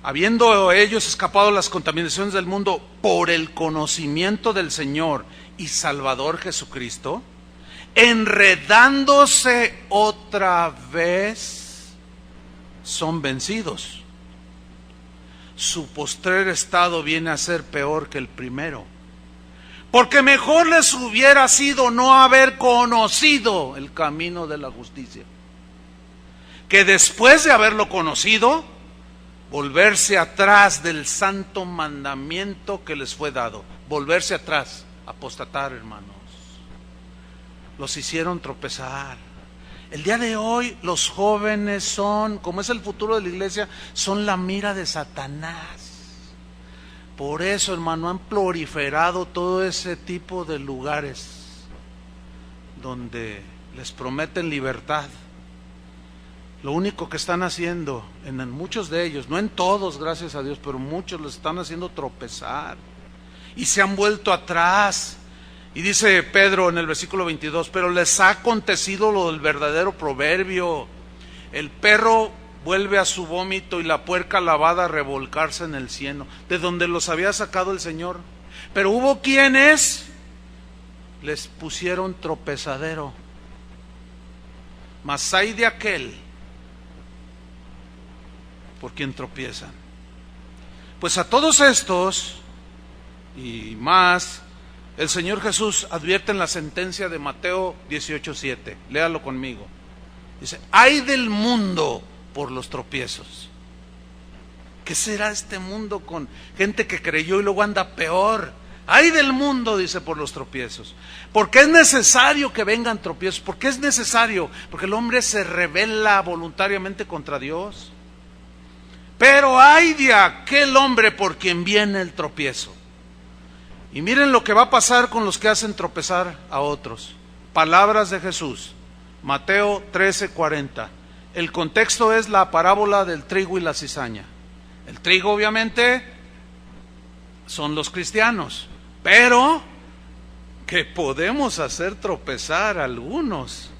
Habiendo ellos escapado de las contaminaciones del mundo por el conocimiento del Señor y Salvador Jesucristo, enredándose otra vez, son vencidos. Su postrer estado viene a ser peor que el primero, porque mejor les hubiera sido no haber conocido el camino de la justicia, que después de haberlo conocido, volverse atrás del santo mandamiento que les fue dado. Volverse atrás, apostatar, hermanos. Los hicieron tropezar. El día de hoy los jóvenes son, como es el futuro de la iglesia, son la mira de Satanás. Por eso, hermano, han proliferado todo ese tipo de lugares donde les prometen libertad lo único que están haciendo, en muchos de ellos, no en todos, gracias a Dios, pero muchos los están haciendo tropezar y se han vuelto atrás. Y dice Pedro en el versículo 22, pero les ha acontecido lo del verdadero proverbio: el perro vuelve a su vómito y la puerca lavada a revolcarse en el cieno, de donde los había sacado el Señor. Pero hubo quienes les pusieron tropezadero. Mas hay de aquel por quien tropiezan. Pues a todos estos y más, el Señor Jesús advierte en la sentencia de Mateo 18:7. Léalo conmigo. Dice: ay del mundo por los tropiezos. ¿Qué será este mundo con gente que creyó y luego anda peor? Ay del mundo, dice, por los tropiezos. Porque es necesario que vengan tropiezos. ¿Por qué es necesario? Porque el hombre se rebela voluntariamente contra Dios. Pero ay de aquel hombre por quien viene el tropiezo. Y miren lo que va a pasar con los que hacen tropezar a otros. Palabras de Jesús, Mateo 13:40. El contexto es la parábola del trigo y la cizaña. El trigo obviamente son los cristianos, pero que podemos hacer tropezar a algunos.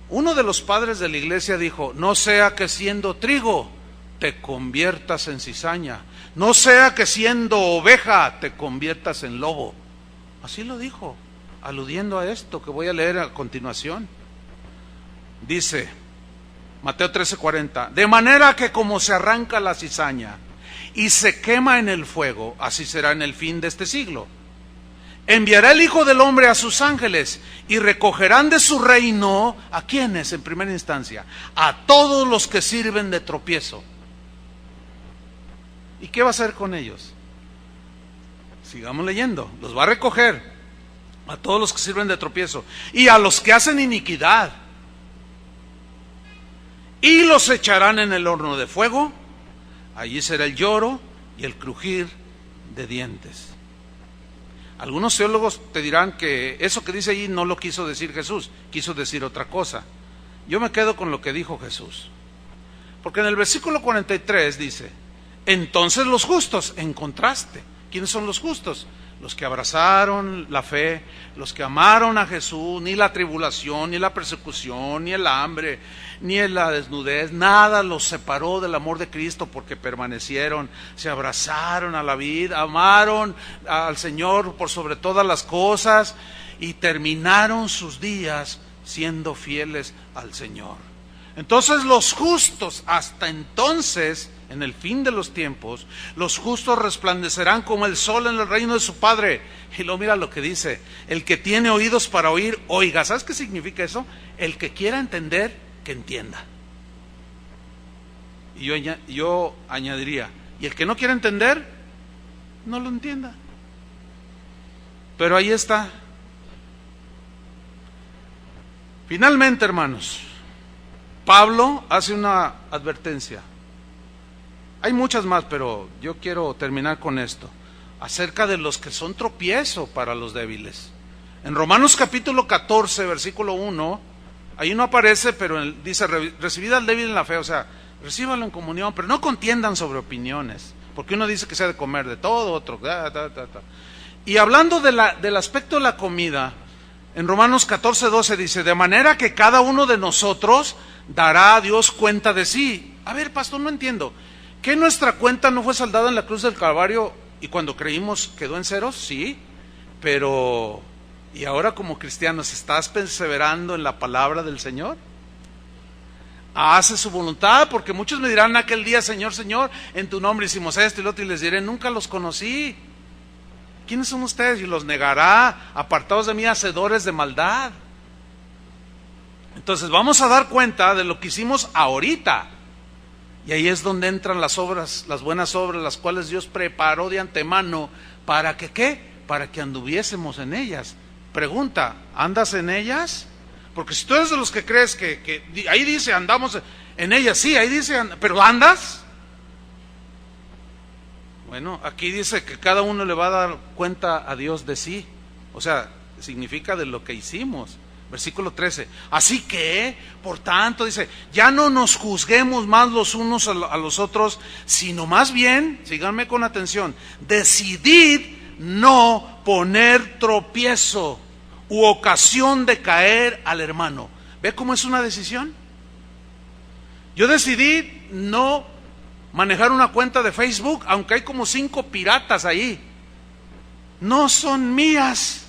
Uno de los padres de la iglesia dijo: no sea que siendo trigo te conviertas en cizaña, no sea que siendo oveja te conviertas en lobo. Así lo dijo, aludiendo a esto que voy a leer a continuación. Dice Mateo 13:40, de manera que como se arranca la cizaña y se quema en el fuego, así será en el fin de este siglo. Enviará el Hijo del Hombre a sus ángeles y recogerán de su reino, ¿a quiénes en primera instancia? A todos los que sirven de tropiezo. ¿Y qué va a hacer con ellos? Sigamos leyendo. Los va a recoger a todos los que sirven de tropiezo y a los que hacen iniquidad, y los echarán en el horno de fuego. Allí será el lloro y el crujir de dientes. Algunos teólogos te dirán que eso que dice ahí no lo quiso decir Jesús, quiso decir otra cosa. Yo me quedo con lo que dijo Jesús, porque en el versículo 43 dice: entonces los justos, en contraste, ¿quiénes son los justos? Los que abrazaron la fe, los que amaron a Jesús. Ni la tribulación, ni la persecución, ni el hambre, ni la desnudez, nada los separó del amor de Cristo, porque permanecieron, se abrazaron a la vida, amaron al Señor por sobre todas las cosas y terminaron sus días siendo fieles al Señor. Entonces los justos, hasta entonces, en el fin de los tiempos, los justos resplandecerán como el sol en el reino de su Padre. Y luego mira lo que dice: el que tiene oídos para oír, oiga. ¿Sabes qué significa eso? El que quiera entender, que entienda. Y yo añadiría: y el que no quiera entender, no lo entienda. Pero ahí está. Finalmente, hermanos, Pablo hace una advertencia. Hay muchas más, pero yo quiero terminar con esto, acerca de los que son tropiezo para los débiles. En Romanos capítulo 14, versículo 1, ahí no aparece, pero dice: recibid al débil en la fe, o sea, recíbanlo en comunión, pero no contiendan sobre opiniones, porque uno dice que se ha de comer de todo, otro. Y hablando del aspecto de la comida, en Romanos 14:12 dice: de manera que cada uno de nosotros dará a Dios cuenta de sí. A ver, pastor, no entiendo. ¿Que nuestra cuenta no fue saldada en la cruz del Calvario y cuando creímos quedó en ceros? Sí, pero ¿y ahora como cristianos estás perseverando en la palabra del Señor? Hace su voluntad, porque muchos me dirán aquel día: Señor, Señor, en tu nombre hicimos esto y lo otro, y les diré: nunca los conocí. ¿Quiénes son ustedes? Y los negará: apartados de mí, hacedores de maldad. Entonces vamos a dar cuenta de lo que hicimos ahorita. Y ahí es donde entran las obras, las buenas obras, las cuales Dios preparó de antemano. ¿Para que qué? Para que anduviésemos en ellas. Pregunta: ¿andas en ellas? Porque si tú eres de los que crees que ahí dice andamos en ellas, sí, ahí dice, pero ¿andas? Bueno, aquí dice que cada uno le va a dar cuenta a Dios de sí. O sea, significa de lo que hicimos. Versículo 13. Así que, por tanto, dice, ya no nos juzguemos más los unos a los otros, sino más bien, síganme con atención, decidid no poner tropiezo u ocasión de caer al hermano. ¿Ve cómo es una decisión? Yo decidí no manejar una cuenta de Facebook, aunque hay como 5 piratas ahí. No son mías.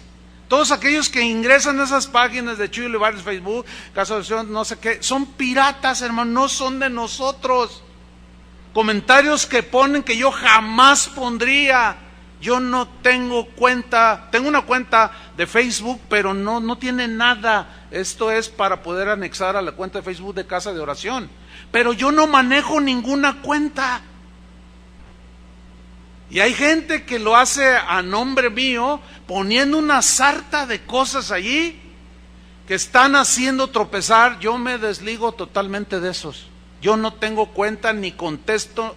Todos aquellos que ingresan a esas páginas de Chuy Olivares, Facebook, Casa de Oración, no sé qué, son piratas, hermano, no son de nosotros. Comentarios que ponen que yo jamás pondría. Yo no tengo cuenta, tengo una cuenta de Facebook, pero no tiene nada. Esto es para poder anexar a la cuenta de Facebook de Casa de Oración. Pero yo no manejo ninguna cuenta. Y hay gente que lo hace a nombre mío, poniendo una sarta de cosas allí que están haciendo tropezar. Yo me desligo totalmente de esos. Yo no tengo cuenta, ni contesto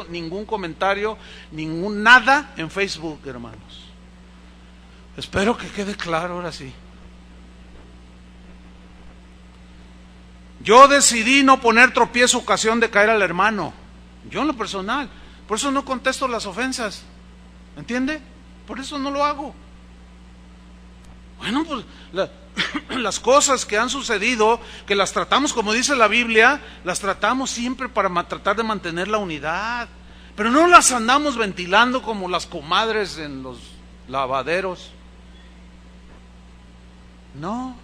ningún comentario, nada en Facebook, hermanos. Espero que quede claro ahora sí. Yo decidí no poner tropiezo ocasión de caer al hermano. Yo en lo personal. Por eso no contesto las ofensas. ¿Entiende? Por eso no lo hago. Bueno, pues las cosas que han sucedido, que las tratamos, como dice la Biblia, las tratamos siempre para tratar de mantener la unidad. Pero no las andamos ventilando como las comadres en los lavaderos. No.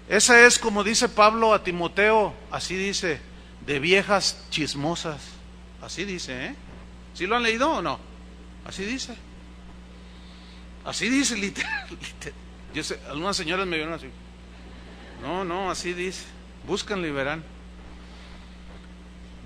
Esa es, como dice Pablo a Timoteo, así dice, de viejas chismosas. Así dice, ¿eh? ¿Sí lo han leído o no? Así dice. Así dice, literal. Yo sé, algunas señoras me vieron así. No, así dice. Búscanlo y verán.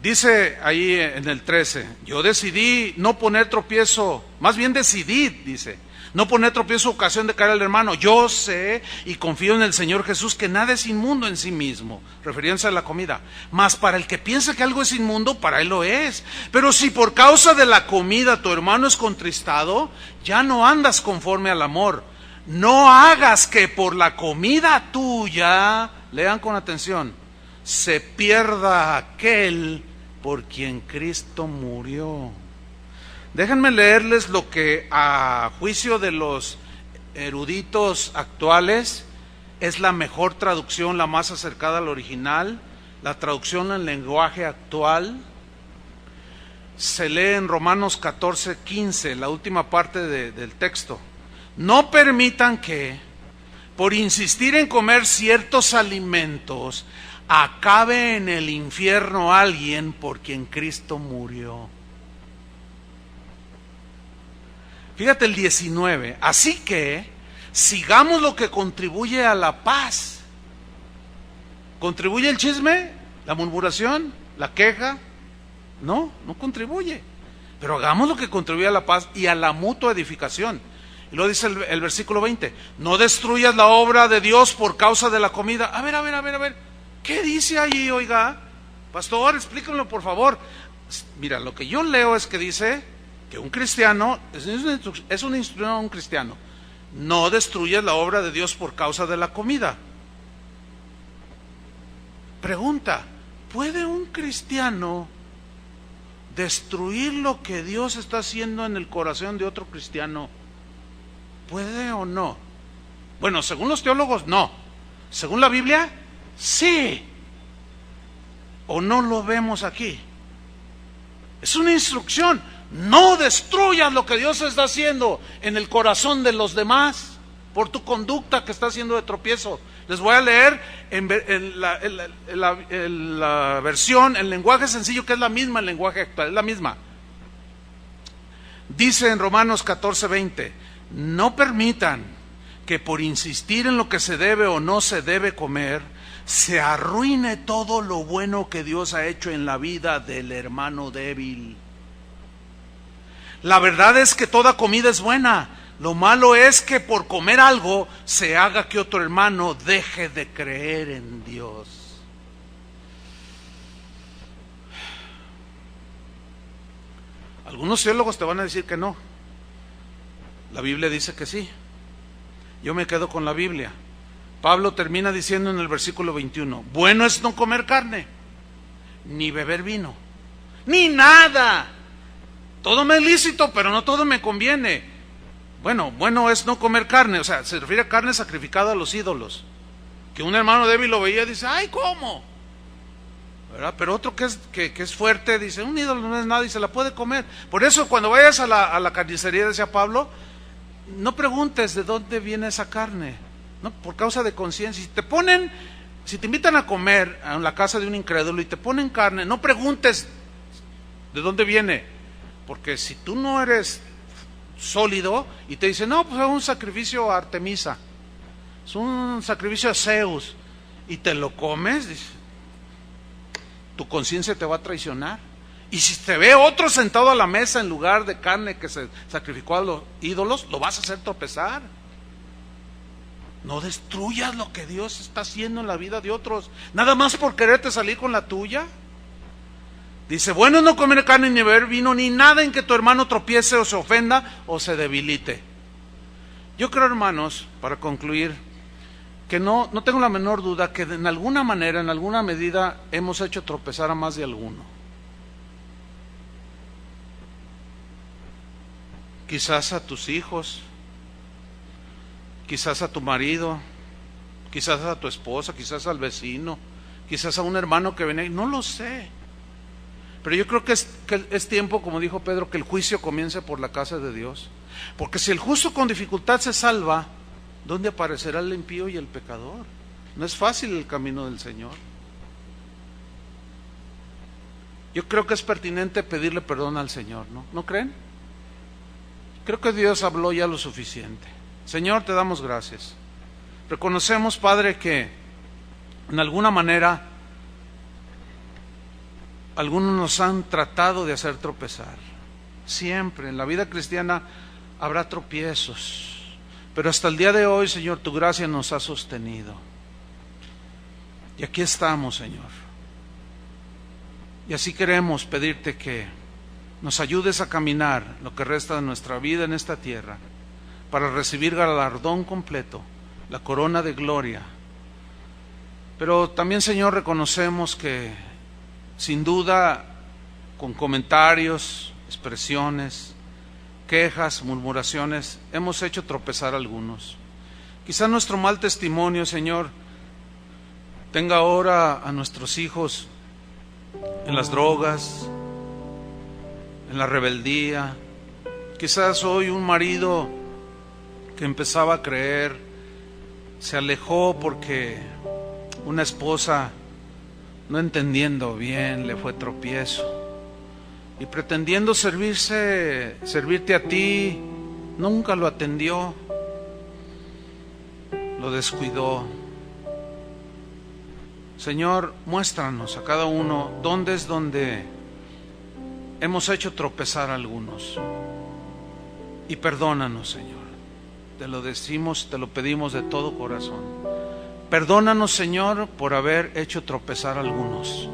Dice ahí en el 13, yo decidí no poner tropiezo, más bien decidí, dice, no poner tropiezo ocasión de caer al hermano. Yo sé y confío en el Señor Jesús que nada es inmundo en sí mismo, refiriéndose a la comida. Mas para el que piensa que algo es inmundo, para él lo es. Pero si por causa de la comida tu hermano es contristado, ya no andas conforme al amor. No hagas que por la comida tuya, lean con atención, se pierda aquel por quien Cristo murió. Déjenme leerles lo que a juicio de los eruditos actuales es la mejor traducción, la más acercada al original, la traducción en lenguaje actual. Se lee en Romanos 14:15, la última parte del texto. No permitan que, por insistir en comer ciertos alimentos, acabe en el infierno alguien por quien Cristo murió. Fíjate el 19. Así que sigamos lo que contribuye a la paz. ¿Contribuye el chisme? ¿La murmuración? ¿La queja? No contribuye. Pero hagamos lo que contribuye a la paz y a la mutua edificación. Y luego dice el versículo 20. No destruyas la obra de Dios por causa de la comida. A ver. ¿Qué dice allí, oiga? Pastor, explíquenlo por favor. Mira, lo que yo leo es que dice que un cristiano, es una instrucción a un cristiano, no destruyas la obra de Dios por causa de la comida. Pregunta, ¿puede un cristiano destruir lo que Dios está haciendo en el corazón de otro cristiano? ¿Puede o no? Bueno, según los teólogos, no. Según la Biblia, sí. ¿O no lo vemos aquí? Es una instrucción. No destruyas lo que Dios está haciendo en el corazón de los demás por tu conducta que está haciendo de tropiezo. Les voy a leer en la versión, en lenguaje sencillo, que es la misma, el lenguaje actual, es la misma. Dice en Romanos 14:20, no permitan que por insistir en lo que se debe o no se debe comer, se arruine todo lo bueno que Dios ha hecho en la vida del hermano débil. La verdad es que toda comida es buena. Lo malo es que por comer algo se haga que otro hermano deje de creer en Dios. Algunos teólogos te van a decir que no. La Biblia dice que sí. Yo me quedo con la Biblia. Pablo termina diciendo en el versículo 21, bueno es no comer carne, ni beber vino, ni nada. Todo me es lícito, pero no todo me conviene. Bueno es no comer carne, o sea, se refiere a carne sacrificada a los ídolos. Que un hermano débil lo veía y dice, ay, ¿cómo? ¿Verdad? Pero otro que es fuerte dice, un ídolo no es nada y se la puede comer. Por eso cuando vayas a la carnicería, decía Pablo, no preguntes de dónde viene esa carne, no, por causa de conciencia. Si te invitan a comer a la casa de un incrédulo y te ponen carne, no preguntes de dónde viene, porque si tú no eres sólido y te dicen, no, pues es un sacrificio a Artemisa, es un sacrificio a Zeus, y te lo comes, tu conciencia te va a traicionar. Y si te ve otro sentado a la mesa en lugar de carne que se sacrificó a los ídolos, lo vas a hacer tropezar. No destruyas lo que Dios está haciendo en la vida de otros, nada más por quererte salir con la tuya. Dice, bueno, no comer carne ni beber vino, ni nada en que tu hermano tropiece o se ofenda o se debilite. Yo creo, hermanos, para concluir, que no tengo la menor duda que en alguna manera, en alguna medida, hemos hecho tropezar a más de alguno. Quizás a tus hijos, quizás a tu marido, quizás a tu esposa, quizás al vecino, quizás a un hermano que venía, no lo sé. Pero yo creo que es tiempo, como dijo Pedro, que el juicio comience por la casa de Dios. Porque si el justo con dificultad se salva, ¿dónde aparecerá el impío y el pecador? No es fácil el camino del Señor. Yo creo que es pertinente pedirle perdón al Señor, ¿no? ¿No creen? Creo que Dios habló ya lo suficiente. Señor, te damos gracias. Reconocemos, Padre, que en alguna manera algunos nos han tratado de hacer tropezar. Siempre en la vida cristiana habrá tropiezos, pero hasta el día de hoy, Señor, tu gracia nos ha sostenido. Y aquí estamos, Señor. Y así queremos pedirte que nos ayudes a caminar lo que resta de nuestra vida en esta tierra, para recibir galardón completo, la corona de gloria. Pero también, Señor, reconocemos que sin duda, con comentarios, expresiones, quejas, murmuraciones, hemos hecho tropezar a algunos. Quizá nuestro mal testimonio, Señor, tenga ahora a nuestros hijos en las drogas, en la rebeldía. Quizás hoy un marido que empezaba a creer se alejó porque una esposa, no entendiendo bien, le fue tropiezo, y pretendiendo servirte a ti, nunca lo atendió, lo descuidó. Señor, muéstranos a cada uno dónde es donde hemos hecho tropezar a algunos, y perdónanos, Señor. Te lo decimos, te lo pedimos de todo corazón. Perdónanos, Señor, por haber hecho tropezar a algunos.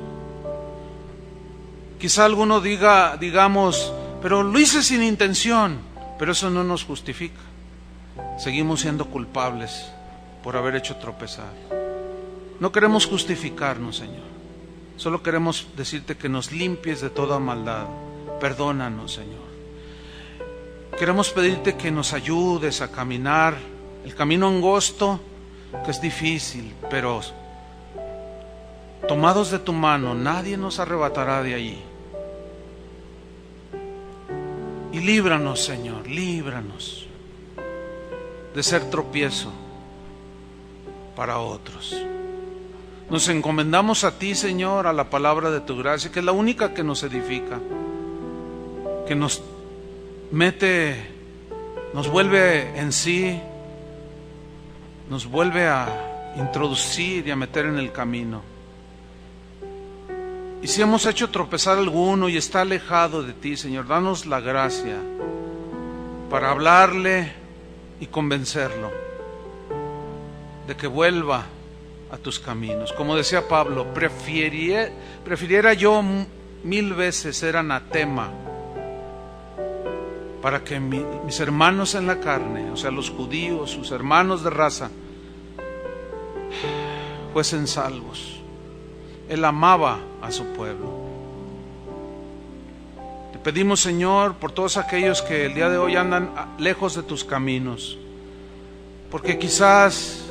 Quizá alguno digamos, pero lo hice sin intención, pero eso no nos justifica. Seguimos siendo culpables por haber hecho tropezar. No queremos justificarnos, Señor. Solo queremos decirte que nos limpies de toda maldad. Perdónanos, Señor. Queremos pedirte que nos ayudes a caminar el camino angosto, que es difícil, pero tomados de tu mano, nadie nos arrebatará de allí. Y líbranos, Señor, líbranos de ser tropiezo para otros. Nos encomendamos a ti, Señor, a la palabra de tu gracia, que es la única que nos edifica, que nos mete, nos vuelve en sí, nos vuelve a introducir y a meter en el camino. Y si hemos hecho tropezar a alguno y está alejado de ti, Señor, danos la gracia para hablarle y convencerlo de que vuelva a tus caminos. Como decía Pablo, prefiriera yo 1000 veces ser anatema, para que mis hermanos en la carne, o sea, los judíos, sus hermanos de raza, fuesen salvos. Él amaba a su pueblo. Te pedimos, Señor, por todos aquellos que el día de hoy andan lejos de tus caminos, porque quizás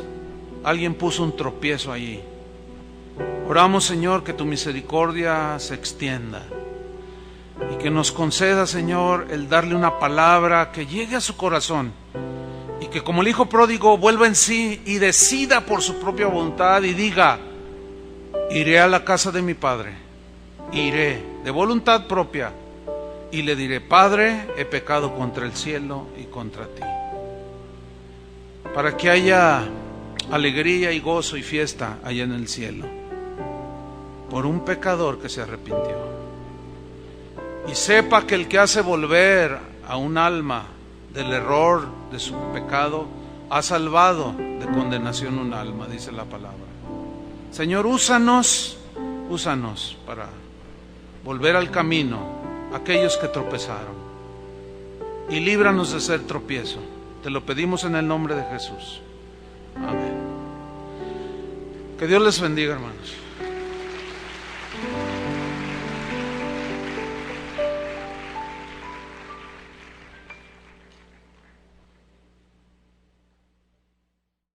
alguien puso un tropiezo allí. Oramos, Señor, que tu misericordia se extienda y que nos conceda, Señor, el darle una palabra que llegue a su corazón y que, como el hijo pródigo, vuelva en sí y decida por su propia voluntad y diga: iré a la casa de mi padre, iré de voluntad propia y le diré: Padre, he pecado contra el cielo y contra ti. Para que haya alegría y gozo y fiesta allá en el cielo por un pecador que se arrepintió. Y sepa que el que hace volver a un alma del error de su pecado ha salvado de condenación un alma, dice la palabra. Señor, úsanos para volver al camino aquellos que tropezaron, y líbranos de ser tropiezo. Te lo pedimos en el nombre de Jesús. Amén. Que Dios les bendiga, hermanos.